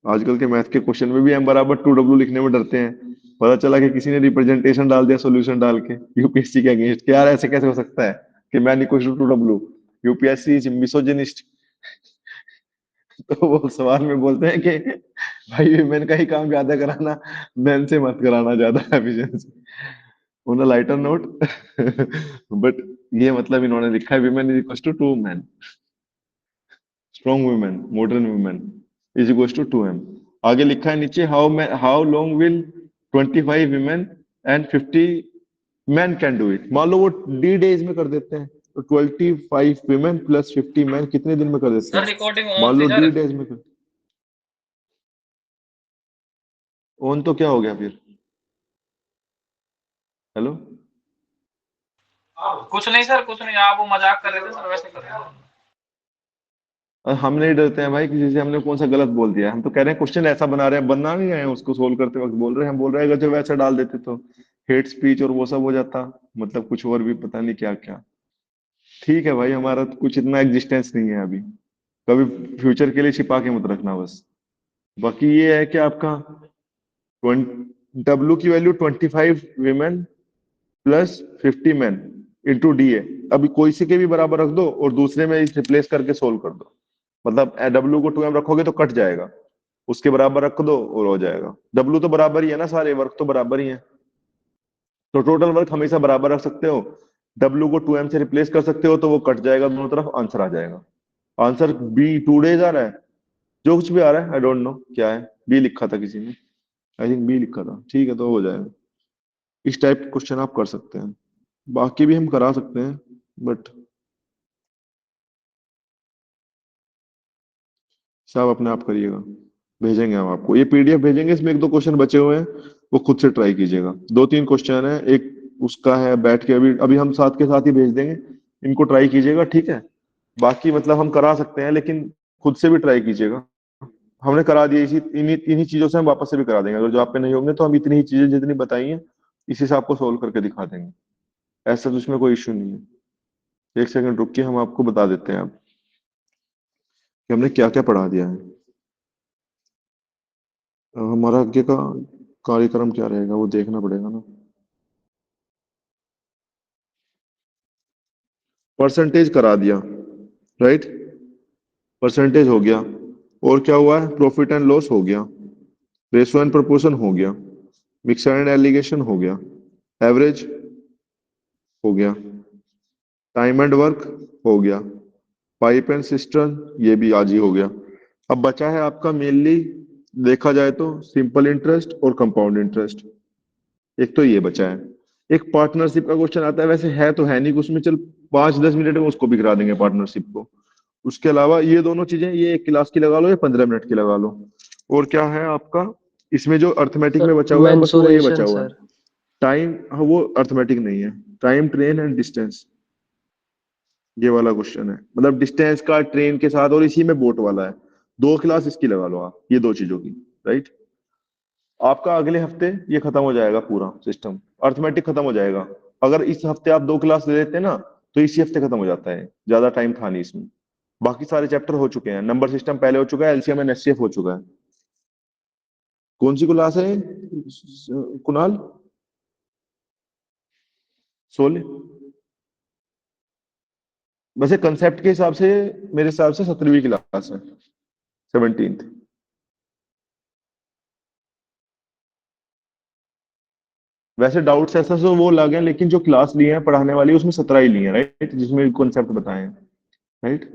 आजकल के मैथ के क्वेश्चन में भी M = 2W लिखने में डरते हैं। पता चला कि किसी ने रिप्रेजेंटेशन डाल दिया सॉल्यूशन डाल के यूपीएससी के अगेंस्ट। यार ऐसे कैसे हो सकता है कि man = 2W? UPSC is misogynist. तो वो सवाल में बोलते हैं कि भाई विमेन का ही काम ज्यादा कराना, मैन से मत कराना ज्यादा efficiency. On a lighter note but ये मतलब इन्होंने लिखा है women = 2 man. Strong women, modern women = 2M। आगे लिखा है नीचे, how long will 25 women and 50 men can do it. मान लो वो D days में कर देते हैं, तो 25 women + 50 men कितने दिन में कर देते सर हैं? रिकॉर्डिंग ऑन मान थी लो सर। D days में कर ऑन तो क्या हो गया फिर? हेलो? कुछ नहीं सर, कुछ नहीं, आप वो मजाक कर रहे थे सर, वैसे कर रहे थे। हम नहीं डरते हैं भाई किसी से, हमने कौन सा गलत बोल दिया है? हम तो कह रहे हैं क्वेश्चन ऐसा बना रहे हैं, बनना नहीं है उसको सोल्व करते वक्त बोल रहे हैं, हम बोल रहे हैं अगर जो वैसा डाल देते तो हेट स्पीच और वो सब हो जाता, मतलब कुछ और भी पता नहीं क्या क्या। ठीक है भाई, हमारा तो कुछ इतना एग्जिस्टेंस नहीं है अभी, कभी फ्यूचर के लिए छिपा के मत रखना बस। बाकी ये है कि आपका डब्ल्यू की value 25 women plus 50 men into D है। अभी कोई से के भी बराबर रख दो और दूसरे में रिप्लेस करके सोल्व कर दो, मतलब डब्ल्यू को 2m रखोगे तो कट जाएगा, उसके बराबर रख दो और हो जाएगा। डब्ल्यू तो बराबर ही है ना, सारे वर्क तो बराबर ही है, तो टोटल वर्क हमेशा बराबर रख सकते हो। डब्ल्यू को 2m से रिप्लेस कर सकते हो तो वो कट जाएगा दोनों तरफ, आंसर आ जाएगा। आंसर बी 2 days आ रहा है, जो कुछ भी आ रहा है, आई डोंट नो क्या है, बी लिखा था किसी ने, आई थिंक बी लिखा था, ठीक है तो हो जाएगा। इस टाइप के क्वेश्चन आप कर सकते हैं, बाकी भी हम करा सकते हैं, बट सब अपने आप करिएगा। भेजेंगे हम आपको, ये पीडीएफ भेजेंगे, इसमें एक दो क्वेश्चन बचे हुए हैं, वो खुद से ट्राई कीजिएगा। दो तीन क्वेश्चन है, एक उसका है बैठ के, अभी अभी हम साथ के साथ ही भेज देंगे, इनको ट्राई कीजिएगा, ठीक है। बाकी मतलब हम करा सकते हैं, लेकिन खुद से भी ट्राई कीजिएगा। हमने करा दिया, इसी इन्हीं इन्हीं चीजों से हम वापस से भी करा देंगे, अगर जो आप पे नहीं होंगे तो हम इतनी ही चीजें जितनी बताई हैं इसी से आपको सोल्व करके दिखा देंगे, ऐसा तो उसमें कोई इश्यू नहीं है। एक सेकंड रुक के हम आपको बता देते हैं अब कि हमने क्या क्या पढ़ा दिया है। हमारा आगे का कार्यक्रम क्या रहेगा वो देखना पड़ेगा ना। परसेंटेज करा दिया, राइट, परसेंटेज हो गया, और क्या हुआ है, प्रॉफिट एंड लॉस हो गया, रेशो एंड प्रोपोर्शन हो गया, मिक्सर एंड एलिगेशन हो गया, एवरेज हो गया, टाइम एंड वर्क हो गया, पाइप एंड सिस्टम ये भी आज ही हो गया। अब बचा है आपका मेनली देखा जाए तो सिंपल इंटरेस्ट और कंपाउंड इंटरेस्ट, एक तो ये बचा है। एक पार्टनरशिप का क्वेश्चन आता है, वैसे है तो है नहीं उसमें, चल 5-10 मिनट में उसको भी करा देंगे पार्टनरशिप को। उसके अलावा ये दोनों चीजें, ये 1 क्लास की लगा लो या 15 मिनट की लगा लो। और क्या है आपका इसमें जो अर्थमेटिक सर में बचा हुआ है, बस वो ये बचा मेंसुरेशन हुआ है, सर। टाइम। हाँ वो अर्थमेटिक नहीं है, टाइम, ट्रेन एंड डिस्टेंस, ये वाला क्वेश्चन है, मतलब डिस्टेंस का ट्रेन के साथ, और इसी में बोट वाला है। 2 क्लास इसकी लगा लो आप, ये दो चीजों की, राइट। आपका अगले हफ्ते ये खत्म हो जाएगा पूरा सिस्टम, अर्थमेटिक खत्म हो जाएगा। अगर इस हफ्ते आप 2 क्लास ले लेते ना तो इसी हफ्ते खत्म हो जाता है, ज्यादा टाइम था नहीं इसमें। बाकी सारे चैप्टर हो चुके हैं, नंबर सिस्टम पहले हो चुका है, एलसीएम एंड एचसीएफ हो चुका है। कौन सी क्लास है कुणाल? 16? वैसे कंसेप्ट के हिसाब से मेरे हिसाब से 17वीं क्लास है, 17th। वैसे डाउट्स ऐसा तो वो लगे हैं, लेकिन जो क्लास लिए हैं पढ़ाने वाली उसमें 17 ही लिए हैं, राइट, जिसमें कॉन्सेप्ट बताए हैं, राइट।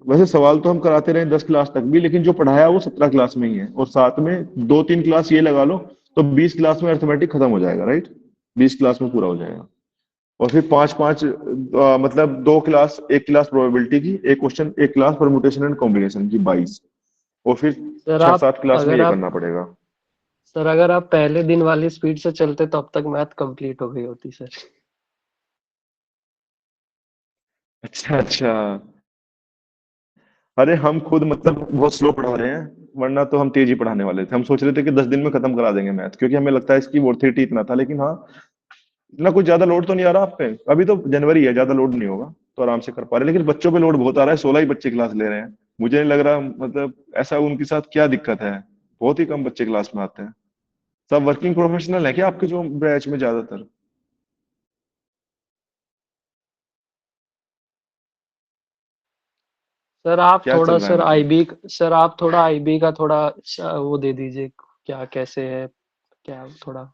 वैसे सवाल तो हम कराते रहे 10 क्लास तक भी, लेकिन जो पढ़ाया वो 17 क्लास में ही है, और साथ में 2-3 क्लास ये लगा लो तो 20 क्लास में अर्थमेटिक खत्म हो जाएगा, राइट, 20 क्लास में पूरा हो जाएगा। और फिर 5-5 मतलब 2 क्लास, 1 क्लास प्रोबेबिलिटी की, एक question, 1 class permutation and combination की 22, और फिर सर छह आप सात क्लास में अगर ये आप करना पड़ेगा। सर अगर आप पहले दिन वाली स्पीड से चलते तो अब तक मैथ कंप्लीट हो गई होती सर। अच्छा अच्छा, अरे हम खुद मतलब बहुत स्लो पढ़ा रहे हैं, वरना तो हम तेज ही पढ़ाने वाले थे। हम सोच रहे थे कि 10 दिन में खत्म करा देंगे मैथ, क्योंकि हमें लगता है इसकी वॉर्थिटी इतना था, लेकिन हाँ, इतना कुछ ज्यादा लोड तो नहीं आ रहा आप पे, अभी तो जनवरी है, ज्यादा लोड नहीं होगा, तो आराम से कर पा रहे हैं। लेकिन बच्चों पे लोड बहुत आ रहा है, 16 ही बच्चे क्लास ले रहे हैं, मुझे नहीं लग रहा मतलब ऐसा उनके साथ क्या दिक्कत है, बहुत ही कम बच्चे क्लास में आते हैं। सब वर्किंग प्रोफेशनल है क्या आपके जो बैच में ज्यादातर? सर आप क्या थोड़ा चल रहा है मतलब? सर आप थोड़ा आईबी का थोड़ा वो दे दीजिए, क्या कैसे है क्या थोड़ा।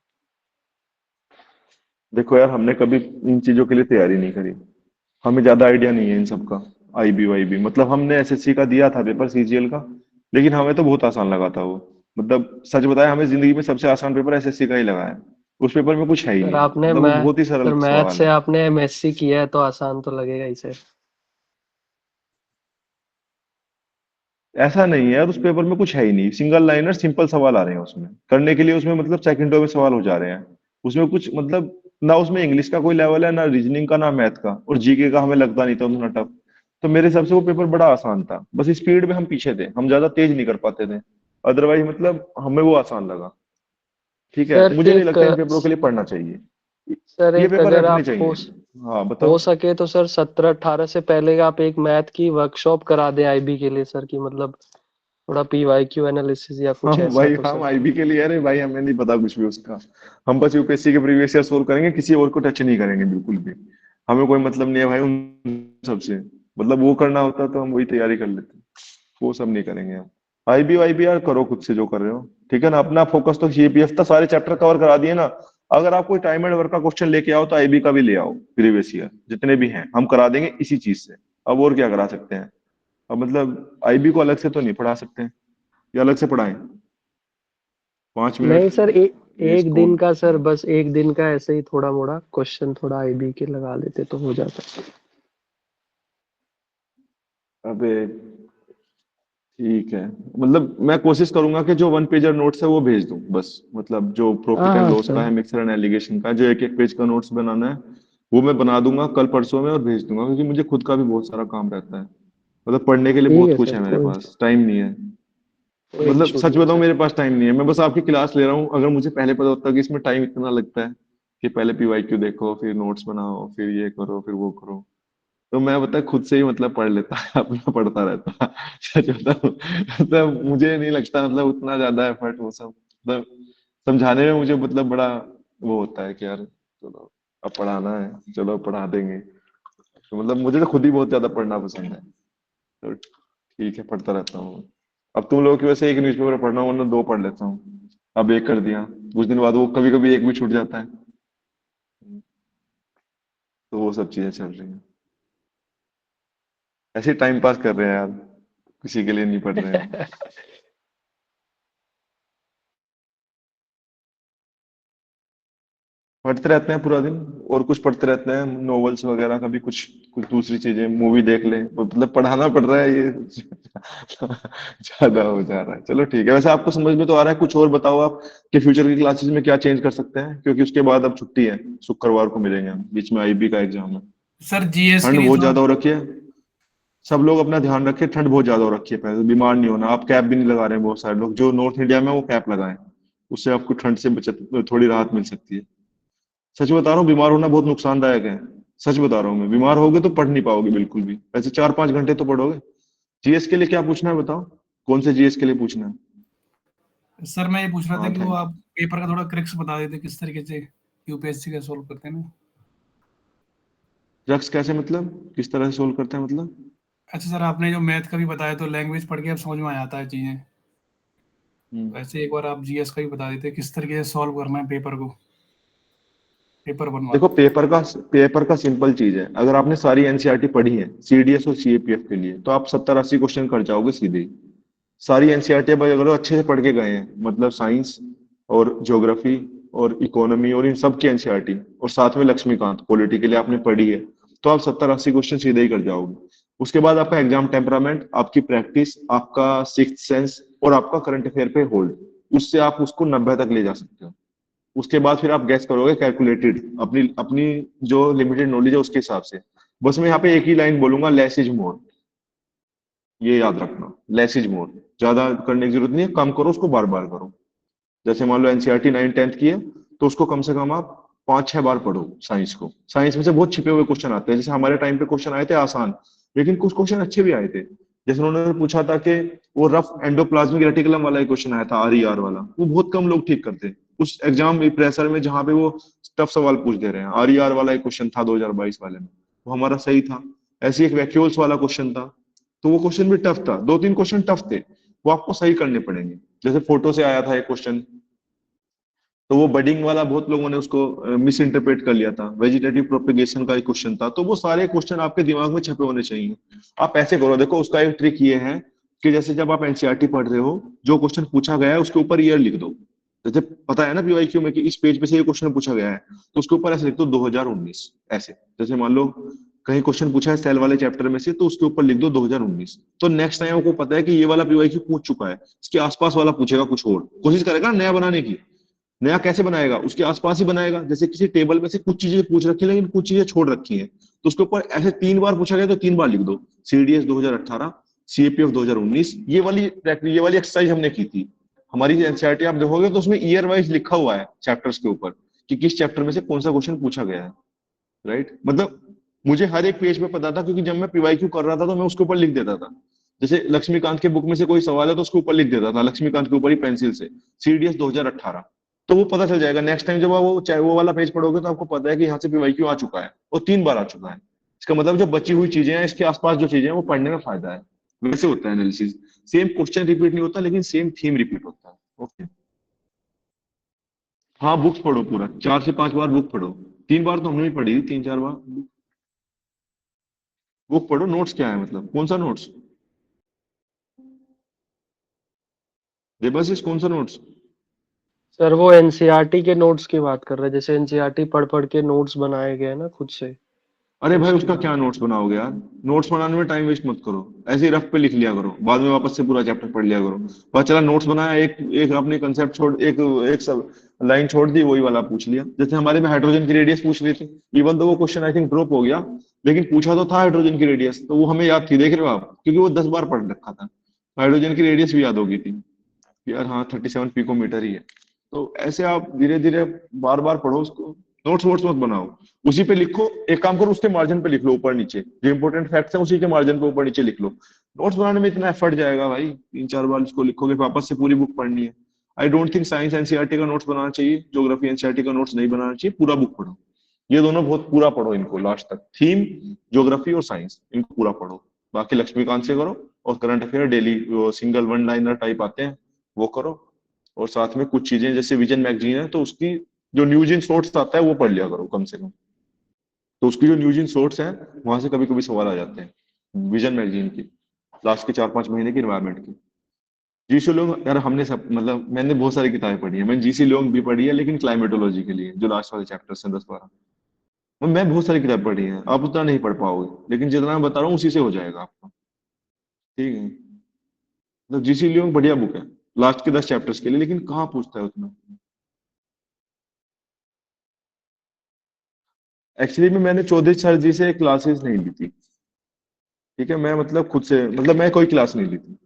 देखो यार, हमने कभी इन चीजों के लिए तैयारी नहीं करी, हमें ज्यादा आइडिया नहीं है इन सब का। आईबी वाईबी मतलब हमने एसएससी का दिया था पेपर, सीजीएल का, लेकिन हमें तो बहुत आसान लगा था वो, मतलब सच बताया, हमें जिंदगी में सबसे आसान पेपर एसएससी का ही लगा है। उस पेपर में कुछ है ही सर नहीं, आपने मतलब वो मैं बहुत ही सर सरल मैथ सवाल से है। आपने एमएससी किया है तो आसान तो लगेगा ही सर। ऐसा नहीं है यार, उस पेपर में कुछ है ही नहीं, सिंगल लाइनर सिंपल सवाल आ रहे हैं उसमें करने के लिए, उसमें मतलब सेकंडों में सवाल हो जा रहे हैं। उसमें कुछ मतलब ना उसमें इंग्लिश का कोई लेवल है, ना रीजनिंग का, ना मैथ का, और जीके का हमें लगता नहीं था उतना टफ। तो मेरे हिसाब से वो पेपर बड़ा आसान था, बस स्पीड में हम पीछे थे, हम ज्यादा तेज नहीं कर पाते थे, अदरवाइज मतलब हमें वो आसान लगा। ठीक है, सर मुझे नहीं एक लगता इन पेपरों के लिए पढ़ना चाहिए, सर ये एक पेपर अगर रटने आप चाहिए। हाँ हो बताओ। सके तो सर 17-18 से पहले आप एक मैथ की वर्कशॉप करा दें आईबी के लिए सर, की मतलब थोड़ा पीवाईक्यू एनालिसिस या कुछ हम ऐसा भाई, तो हम सर। आईबी के लिए, अरे भाई हमें नहीं पता कुछ भी उसका। हम बस यूपीएससी के प्रीवियस ईयर सोल्व करेंगे, किसी और को टच नहीं करेंगे बिल्कुल भी। हमें कोई मतलब नहीं है भाई उन सबसे, मतलब वो करना होता तो हम वही तैयारी कर लेते, वो सब नहीं करेंगे हम। आईबी वाईबी यार करो खुद से जो कर रहे हो, ठीक है ना, अपना फोकस तो सीपीएफ था, सारे चैप्टर कवर करा दिए ना। अगर आप कोई टाइम एंड वर्क का क्वेश्चन लेके आओ तो आईबी का भी ले आओ, प्रीवियस ईयर जितने भी हैं हम करा देंगे इसी चीज से। अब और क्या करा सकते हैं, अब मतलब आईबी को अलग से तो नहीं पढ़ा सकते हैं, या अलग से पढ़ाएं 5 मिनट नहीं सर, एक इसको। दिन का सर, बस एक दिन का ऐसे ही थोड़ा मोड़ा क्वेश्चन थोड़ा आईबी के लगा लेते तो हो जाता। अबे ठीक है, मतलब मैं कोशिश करूंगा कि जो वन पेजर नोट्स है वो भेज दूं बस, मतलब जो हाँ प्रॉफिट एंड हाँ लॉस का सर। है, मिक्सर एंड एलिगेशन का, जो एक एक पेज का नोट्स बनाना है वो मैं बना दूंगा कल परसों में और भेज दूंगा, क्योंकि मुझे खुद का भी बहुत सारा काम रहता है, मतलब पढ़ने के लिए ठीक बहुत है कुछ सर, है, मेरे कोई पास टाइम नहीं है। कोई मतलब इशू सच नहीं है बताऊं सर। मेरे पास टाइम नहीं है, मैं बस आपकी क्लास ले रहा हूँ, अगर मुझे पहले पता होता कि इसमें टाइम इतना लगता है कि पहले पीवाईक्यू देखो, फिर नोट्स बनाओ, फिर ये करो, फिर वो करो, तो मैं बता खुद से ही मतलब पढ़ लेता अपना पढ़ता रहता सच बताऊं, मतलब मुझे नहीं लगता मतलब उतना ज्यादा एफर्ट वो सब, मतलब समझाने में मुझे मतलब बड़ा वो होता है कि यार चलो अब पढ़ाना है, चलो पढ़ा देंगे, तो मतलब मुझे तो खुद ही बहुत ज्यादा पढ़ना पसंद है, तो ठीक है पढ़ता रहता हूँ। अब तुम लोगों की वजह से एक न्यूज़पेपर पढ़ रहा हूँ, वरना 2 पढ़ लेता हूँ, अब एक कर दिया, कुछ दिन बाद वो कभी कभी एक भी छूट जाता है, तो वो सब चीजें चल रही हैं, ऐसे टाइम पास कर रहे हैं यार, किसी के लिए नहीं पढ़ रहे हैं। पढ़ते रहते हैं पूरा दिन, और कुछ पढ़ते रहते हैं, नॉवेल्स वगैरह, कभी कुछ कुछ दूसरी चीजें, मूवी देख ले, मतलब पढ़ाना पड़ रहा है ये ज्यादा हो जा रहा है। चलो ठीक है, वैसे आपको समझ में तो आ रहा है, कुछ और बताओ आप कि फ्यूचर की क्लासेस में क्या चेंज कर सकते हैं, क्योंकि उसके बाद अब छुट्टी है, शुक्रवार को मिलेंगे हम, बीच में आईबी का एग्जाम है। सर जीएस के ठंड लिए बहुत थोड़ा। ज्यादा हो रखी है, सब लोग अपना ध्यान रखें, ठंड बहुत ज्यादा हो रखी है, पहले बीमार नहीं होना, आप कैप भी नहीं लगा रहे हैं, बहुत सारे लोग जो नॉर्थ इंडिया में वो कैप लगाएं, उससे आपको ठंड से बचत, थोड़ी राहत मिल सकती है। सच बता रहा हूँ, बीमार होना बहुत नुकसानदायक है, सच बता रहा हूँ मैं, बीमार होगे तो पढ़ नहीं पाओगे बिल्कुल भी, वैसे 4-5 घंटे तो पढ़ोगे। जीएस के लिए क्या पूछना है बताओ, कौन से जीएस के लिए पूछना है? सर मैं ये पूछ रहा था हाँ कि वो थैंक आप पेपर का थोड़ा ट्रिक्स बता देते किस तरीके से यूपीएससी का सॉल्व करते हैं ना। ड्रग्स कैसे, मतलब किस तरह से सोल्व करते हैं मतलब? अच्छा सर, आपने जो मैथ का भी बताया तो लैंग्वेज पढ़ के अब समझ में आ जाता है चीजें। हम्म। वैसे एक बार आप जीएस का भी बता देते किस तरीके से सॉल्व करना है पेपर को, पेपर बनवा देखो के। पेपर का सिंपल चीज है, अगर आपने सारी एनसीईआरटी पढ़ी है सीडीएस और सीएपीएफ के लिए, तो आप 70-80 क्वेश्चन कर जाओगे सीधे ही। सारी एनसीईआरटी अगर अच्छे से पढ़ के गए हैं, मतलब साइंस और ज्योग्राफी और इकोनॉमी और इन सब की एनसीईआरटी, और साथ में लक्ष्मीकांत पॉलिटी के लिए आपने पढ़ी है, तो आप 70-80 क्वेश्चन सीधे ही कर जाओगे। उसके बाद आपका एग्जाम टेम्परामेंट, आपकी प्रैक्टिस, आपका सिक्स्थ सेंस और आपका करंट अफेयर पे होल्ड, उससे आप उसको 90 तक ले जा सकते हो। उसके बाद फिर आप गैस करोगे कैलकुलेटेड, अपनी अपनी जो लिमिटेड नॉलेज है उसके हिसाब से। बस मैं यहाँ पे एक ही लाइन बोलूंगा, लेस इज मोर, ये याद रखना, लेस इज मोर, ज्यादा करने की जरूरत नहीं है, कम करो उसको, बार बार करो। जैसे मान लो एनसीईआरटी 9th-10th की है, तो उसको कम से कम आप 5-6 बार पढ़ो। साइंस को, साइंस में से बहुत छिपे हुए क्वेश्चन आते हैं, जैसे हमारे टाइम पे क्वेश्चन आए थे आसान, लेकिन कुछ क्वेश्चन अच्छे भी आए थे। जैसे उन्होंने पूछा था कि वो रफ एंडोप्लाज्मिक रेटिकुलम वाला एक क्वेश्चन आया था, आरईआर वाला, वो बहुत कम लोग ठीक करते उस एग्जाम प्रेशर में, जहां पे वो टफ सवाल पूछ दे रहे हैं। आरईआर वाला एक क्वेश्चन था 2022 वाले में, वो हमारा सही था। ऐसे एक वैक्यूल्स वाला क्वेश्चन था, तो वो क्वेश्चन भी टफ था, 2-3 क्वेश्चन टफ थे, वो आपको सही करने पड़ेंगे। जैसे फोटो से आया था एक क्वेश्चन, तो वो बडिंग वाला बहुत लोगों ने उसको मिस इंटरप्रेट कर लिया था, वेजिटेटिव प्रोपेगेशन का एक क्वेश्चन था, तो वो सारे क्वेश्चन आपके दिमाग में छपे होने चाहिए। आप ऐसे करो, देखो उसका एक ट्रिक ये है कि जैसे जब आप एनसीईआरटी पढ़ रहे हो, जो क्वेश्चन पूछा गया है उसके ऊपर ईयर लिख दो। जैसे पता है ना पीवाईक्यू में कि इस पेज पे से ये क्वेश्चन पूछा गया है, तो उसके ऊपर ऐसे लिख दो 2019, ऐसे। जैसे मान लो कहीं क्वेश्चन पूछा है सेल वाले चैप्टर में से, तो उसके ऊपर लिख दो 2019। तो नेक्स्ट टाइम आपको पता है कि ये वाला पीवाईक्यू पूछ चुका है, इसके आसपास वाला पूछेगा कुछ और, कोशिश करेगा नया बनाने की। नया कैसे बनाएगा, उसके आसपास ही बनाएगा। जैसे किसी टेबल में से कुछ चीजें पूछ रखी है लेकिन कुछ चीजें छोड़ रखी हैं, तो उसके ऊपर ऐसे 3 बार पूछा गया तो 3 बार लिख दो, सीडीएस 2018, सीएपीएफ 2019। ये वाली एक्सरसाइज हमने की थी। हमारी एनसीईआरटी आप देखोगे तो उसमें ईयर वाइज लिखा हुआ है चैप्टर्स के ऊपर कि किस चैप्टर में से कौन सा क्वेश्चन पूछा गया है, राइट। मतलब मुझे हर एक पेज पे पता था, क्योंकि जब मैं पीवाईक्यू कर रहा था तो मैं उसके ऊपर लिख देता था। जैसे लक्ष्मीकांत के बुक में से कोई सवाल है तो उसके ऊपर लिख देता था, लक्ष्मीकांत के ऊपर ही पेंसिल से सीडीएस 2018। तो वो पता चल जाएगा नेक्स्ट टाइम जब आप वो चाहे वो वाला पेज पढ़ोगे तो आपको पता है कि यहाँ से पीवाईक्यू आ चुका है और 3 बार आ चुका है। इसका मतलब जो बची हुई चीजें हैं, इसके आसपास जो चीजें हैं, वो पढ़ने में फायदा है। वैसे होता है एनालिसिस, सेम क्वेश्चन रिपीट नहीं होता लेकिन सेम थीम रिपीट होता है। ओके, हाँ बुक्स पढ़ो पूरा, 4 से 5 बार बुक पढ़ो। 3 बार तो हमने भी पढ़ी, 3-4 बार बुक पढ़ो। नोट्स क्या है, मतलब कौन सा नोट्स, देवाशीष कौन सा नोट्स? सर वो एनसीईआरटी के नोट्स की बात कर रहे हैं, जैसे एनसीईआरटी पढ़ पढ़ के नोट्स बनाए गए हैं ना खुद से। अरे भाई उसकी उसका बात। क्या नोट्स बनाओगे यार, नोट्स बनाने में टाइम वेस्ट मत करो, ऐसे ही रफ पे लिख लिया करो, बाद में वापस से पूरा चैप्टर पढ़ लिया करो। पता चला नोट्स बनाया, एक एक आपने कंसेप्ट छोड़, एक एक सब लाइन छोड़ दी, वही वाला पूछ लिया। जैसे हमारे में हाइड्रोजन की रेडियस पूछ रही थी, इवन तो वो क्वेश्चन आई थिंक ड्रॉप हो गया, लेकिन पूछा तो था हाइड्रोजन की रेडियस, तो वो हमें याद थी, देख रहे हो आप, क्योंकि वो 10 बार पढ़ रखा था। हाइड्रोजन की रेडियस भी याद होगी थी यार, हाँ 37 पिकोमीटर ही है। तो ऐसे आप धीरे धीरे बार बार पढ़ो उसको, नोट्स वोट्स मत बनाओ, उसी पे लिखो। एक काम करो, उसके मार्जिन पे लिख लो ऊपर नीचे, जो इंपॉर्टेंट फैक्ट्स हैं उसी के मार्जिन पे ऊपर नीचे लिख लो। नोट्स बनाने में इतना एफर्ट जाएगा भाई, 3-4 बार इसको लिखोगे, वापस से पूरी बुक पढ़नी है। I don't think science NCERT का नोट्स बनाना चाहिए, ज्योग्राफी एनसीईआरटी का नोट्स नहीं बनाना चाहिए, पूरा बुक पढ़ो। ये दोनों बहुत पूरा पढ़ो इनको लास्ट तक, थीम, ज्योग्राफी और साइंस, इनको पूरा पढ़ो। बाकी लक्ष्मीकांत से करो, और current affair daily single one liner type आते हैं वो करो। और साथ में कुछ चीजें जैसे विजन मैगजीन है तो उसकी जो न्यूज इन शॉर्ट्स आता है वो पढ़ लिया करो कम से कम। तो उसकी जो न्यूज इन शॉर्ट्स हैं वहां से कभी कभी सवाल आ जाते हैं, विजन मैगजीन की लास्ट के 4-5 महीने की इन्वायरमेंट की। जीसी लोग यार, हमने सब मतलब मैंने बहुत सारी किताबें पढ़ी है, मैंने जीसी लोग भी पढ़ी है, लेकिन क्लाइमेटोलॉजी के लिए जो लास्ट वाले चैप्टर्स हैं 10-12, मैं बहुत सारी किताब पढ़ी है। आप उतना नहीं पढ़ पाओगे, लेकिन जितना मैं बता रहा हूँ उसी से हो जाएगा आपका, ठीक है। मतलब जीसी लियोंग बढ़िया बुक है लास्ट के 10 चैप्टर्स के लिए, लेकिन कहाँ पूछता है उतना। एक्चुअली में मैंने चौधरी सर जी से क्लासेस नहीं ली थी, ठीक है। मैं मतलब खुद से, मतलब मैं कोई क्लास नहीं ली थी,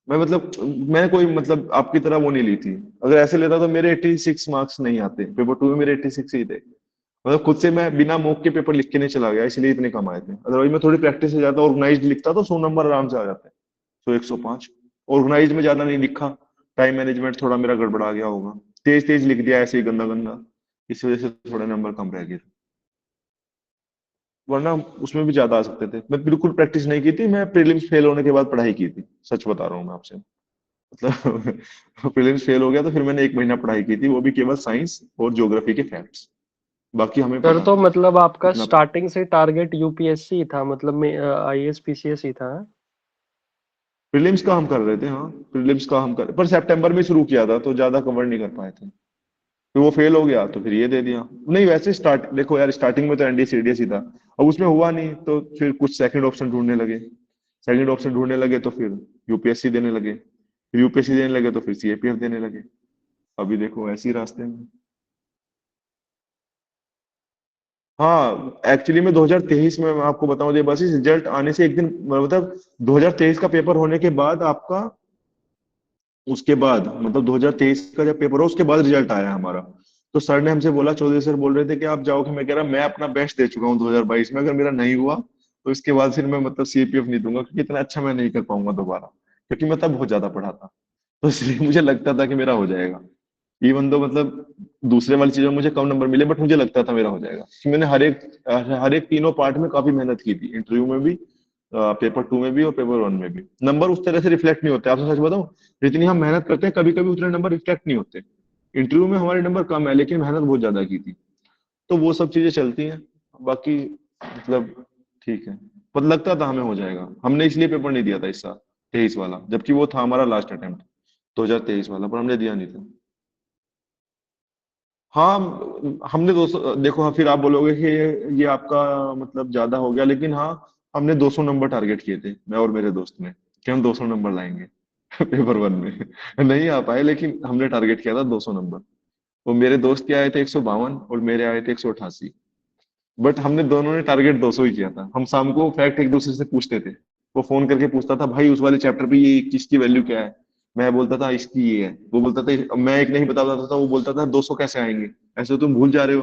मैं मतलब मैं कोई मतलब आपकी तरह वो नहीं ली थी। अगर ऐसे लेता तो मेरे 86 मार्क्स नहीं आते, पेपर 2 में मेरे 86 ही थे। मतलब खुद से मैं बिना मॉक के पेपर लिख के नहीं चला गया, इसलिए इतने कम आए थे। अदरवाइज मैं थोड़ी प्रैक्टिस से ज्यादा ऑर्गेनाइज लिखता तो 100 नंबर आराम से आ जाते, 100-105। ऑर्गेनाइज में ज्यादा नहीं लिखा, टाइम मैनेजमेंट थोड़ा मेरा गड़बड़ा गया होगा, तेज तेज लिख दिया ऐसे ही गंदा गंदा, इस वजह से थोड़े नंबर कम रह गए, वरना उसमें भी ज्यादा आ सकते थे। मैं बिल्कुल प्रैक्टिस नहीं की थी, मैं प्रीलिम्स फेल होने के बाद पढ़ाई की थी, सच बता रहा हूँ मैं आपसे। मतलब प्रीलिम्स फेल हो गया तो फिर मैंने 1 महीना पढ़ाई की थी, वो भी केवल साइंस और ज्योग्राफी के फैक्ट्स, बाकी हमें सर पता तो था मतलब आपका इतना। स्टार्टिंग से टारगेट यूपीएससी था, मतलब में आईएएस पीसीएस ही था। प्रीलिम्स का हम कर रहे थे, हाँ प्रीलिम्स का हम कर, पर सितंबर में शुरू किया था तो ज्यादा कवर नहीं कर पाए थे, फिर वो फेल हो गया तो फिर ये दे दिया। नहीं वैसे स्टार्ट देखो यार, स्टार्टिंग में तो एनडी सीडीएस ही था, अब उसमें हुआ नहीं तो फिर कुछ सेकंड ऑप्शन ढूंढने लगे, सेकंड ऑप्शन ढूंढने लगे तो फिर यूपीएससी देने लगे, फिर यूपीएससी देने लगे तो फिर सीएपीएफ देने लगे, अभी देखो ऐसे ही रास्ते में। हाँ एक्चुअली में 2023 में मैं आपको बताऊं, ये बस रिजल्ट आने से एक दिन, मतलब 2023 का पेपर होने के बाद आपका, उसके बाद मतलब 2023 का जब पेपर हो उसके बाद रिजल्ट आया हमारा। तो सर ने हमसे बोला, चौधरी सर बोल रहे थे कि आप जाओगे, मैं कह रहा मैं अपना बेस्ट दे चुका हूँ 2022 में, अगर मेरा नहीं हुआ तो इसके बाद फिर मैं मतलब सीपीएफ नहीं दूंगा, क्योंकि इतना अच्छा मैं नहीं कर पाऊंगा दोबारा, क्योंकि मैं तब बहुत ज्यादा पढ़ा था। तो इसलिए मुझे लगता था कि मेरा हो जाएगा, इवन दो मतलब दूसरे वाली चीजों में मुझे कम नंबर मिले, बट मुझे लगता था मेरा हो जाएगा, क्योंकि मैंने हर एक तीनों पार्ट में काफी मेहनत की थी, इंटरव्यू में भी, पेपर 2 में भी और पेपर 1 में भी। नंबर उस तरह से रिफ्लेक्ट नहीं होते, आपसे सच बताऊं, जितनी हम मेहनत करते हैं कभी कभी उतने नंबर रिफ्लेक्ट नहीं होते। इंटरव्यू में हमारे नंबर कम है लेकिन मेहनत बहुत ज्यादा की थी, तो वो सब चीजें चलती हैं। बाकी मतलब ठीक है, पर लगता था हमें हो जाएगा, हमने इसलिए पेपर नहीं दिया था इस साल 23 वाला, जबकि वो था हमारा लास्ट अटेम्प्ट 2023 वाला, पर हमने दिया नहीं था। हाँ, हमने 200, देखो हाँ, फिर आप बोलोगे कि ये आपका मतलब ज्यादा हो गया, लेकिन हाँ, हमने 200 नंबर टारगेट किए थे, मैं और मेरे दोस्त ने, कि हम 200 नंबर लाएंगे पेपर वन में। नहीं आ पाए, लेकिन हमने टारगेट किया था 200 नंबर। वो मेरे दोस्त के आए थे 152 और मेरे आए थे 188। बट हमने दोनों ने टारगेट 200 ही किया था। हम शाम को फैक्ट एक दूसरे से पूछते थे। वो फोन करके पूछता था, भाई उस वाले चैप्टर पे ये किसकी वैल्यू क्या है। मैं बोलता था इसकी ये है, वो बोलता था, मैं एक नहीं बता पाता था, वो बोलता था 200 कैसे आएंगे, ऐसे तुम भूल जा रहे हो।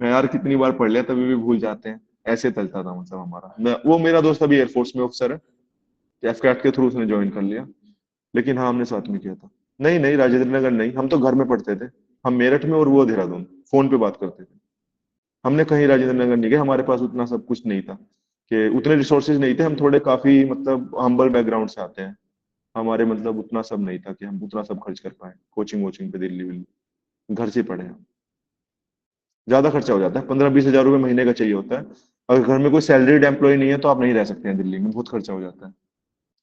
मैं, यार कितनी बार पढ़ लिया तभी भी भूल जाते हैं। ऐसे चलता था मतलब हमारा। वो मेरा दोस्त अभी एयरफोर्स में ऑफिसर है, एफकैट के थ्रू उसने ज्वाइन कर लिया। लेकिन हाँ, हमने साथ में किया था। नहीं नहीं, राजेंद्र नगर नहीं, हम तो घर में पढ़ते थे। हम मेरठ में और वो देहरादून, फोन पे बात करते थे। हमने कहीं राजेंद्र नगर नहीं गए, हमारे पास उतना सब कुछ नहीं था, कि उतने रिसोर्सेज नहीं थे। हम थोड़े काफी मतलब हम्बल बैकग्राउंड से आते हैं। हमारे मतलब उतना सब नहीं था कि हम उतना सब खर्च कर पाए कोचिंग वोचिंग पे दिल्ली विल्ली। घर से ही पढ़े हम। ज्यादा खर्चा हो जाता है, 15-20 हजार रुपये महीने का चाहिए होता है। अगर घर में कोई सैलरीड एम्प्लॉय नहीं है तो आप नहीं रह सकते हैं दिल्ली में, बहुत खर्चा हो जाता है।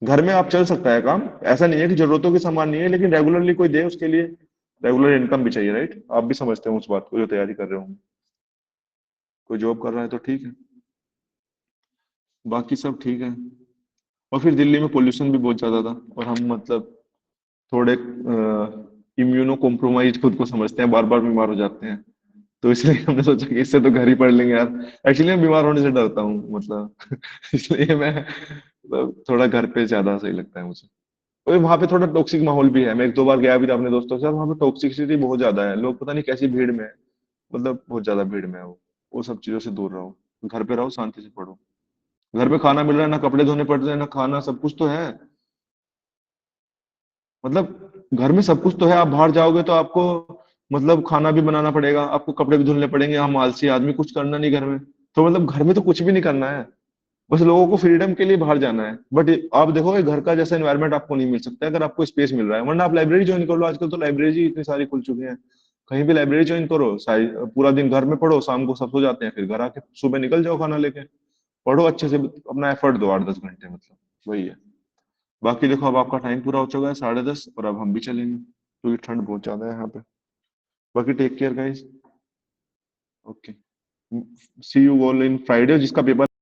घर में आप चल सकता है काम, ऐसा नहीं है कि जरूरतों के सामान नहीं है, लेकिन रेगुलरली कोई दे उसके लिए रेगुलर इनकम भी चाहिए, राइट? आप भी समझते हैं उस बात को जो तैयारी कर रहे होंगे। कोई जॉब कर रहा है तो ठीक है, बाकी सब ठीक है। और फिर दिल्ली में पोल्यूशन भी बहुत ज्यादा था, और हम मतलब थोड़े इम्यूनो कॉम्प्रोमाइज खुद को समझते हैं, बार बार बीमार हो जाते हैं। तो इसलिए हमने सोचा कि इससे तो घर ही पढ़ लेंगे यार। एक्चुअली मैं बीमार होने से डरता हूँ मतलब इसलिए मैं मतलब थोड़ा घर पे ज्यादा सही लगता है मुझे। और वहां पे थोड़ा टॉक्सिक माहौल भी है, मैं एक दो बार गया भी था अपने दोस्तों के साथ। वहां पे टॉक्सिसिटी बहुत ज्यादा है, लोग पता नहीं कैसी भीड़ में है, मतलब बहुत ज्यादा भीड़ में है वो सब चीजों से दूर रहो। घर पे रहो, शांति से पढ़ो। घर पे खाना मिल रहा है, ना कपड़े धोने पड़ रहे हैं, ना खाना, सब कुछ तो है। मतलब घर में सब कुछ तो है, आप बाहर जाओगे तो आपको मतलब खाना भी बनाना पड़ेगा, आपको कपड़े भी धुलने पड़ेंगे। हम आलसी आदमी, कुछ करना नहीं घर में। तो मतलब घर में तो कुछ भी नहीं करना है, बस लोगों को फ्रीडम के लिए बाहर जाना है। बट आप देखोगे घर का जैसा एनवायरनमेंट आपको नहीं मिल सकता अगर आपको स्पेस मिल रहा है। वरना आप लाइब्रेरी ज्वाइन कर लो, आजकल तो लाइब्रेरी इतनी सारी खुल चुकी हैं। कहीं भी लाइब्रेरी ज्वाइन करो, पूरा दिन घर में पढ़ो, शाम को सब सो जाते हैं, फिर घर आके सुबह निकल जाओ खाना लेके। पढ़ो अच्छे से, अपना एफर्ट दो 8-10 घंटे, मतलब वही है। बाकी देखो, अब आपका टाइम पूरा हो चुका है 10:30, और अब हम भी चलेंगे क्योंकि ठंड बहुत ज्यादा है यहाँ पे। बाकी take care guys. Okay, see you all in Friday, जिसका पेपर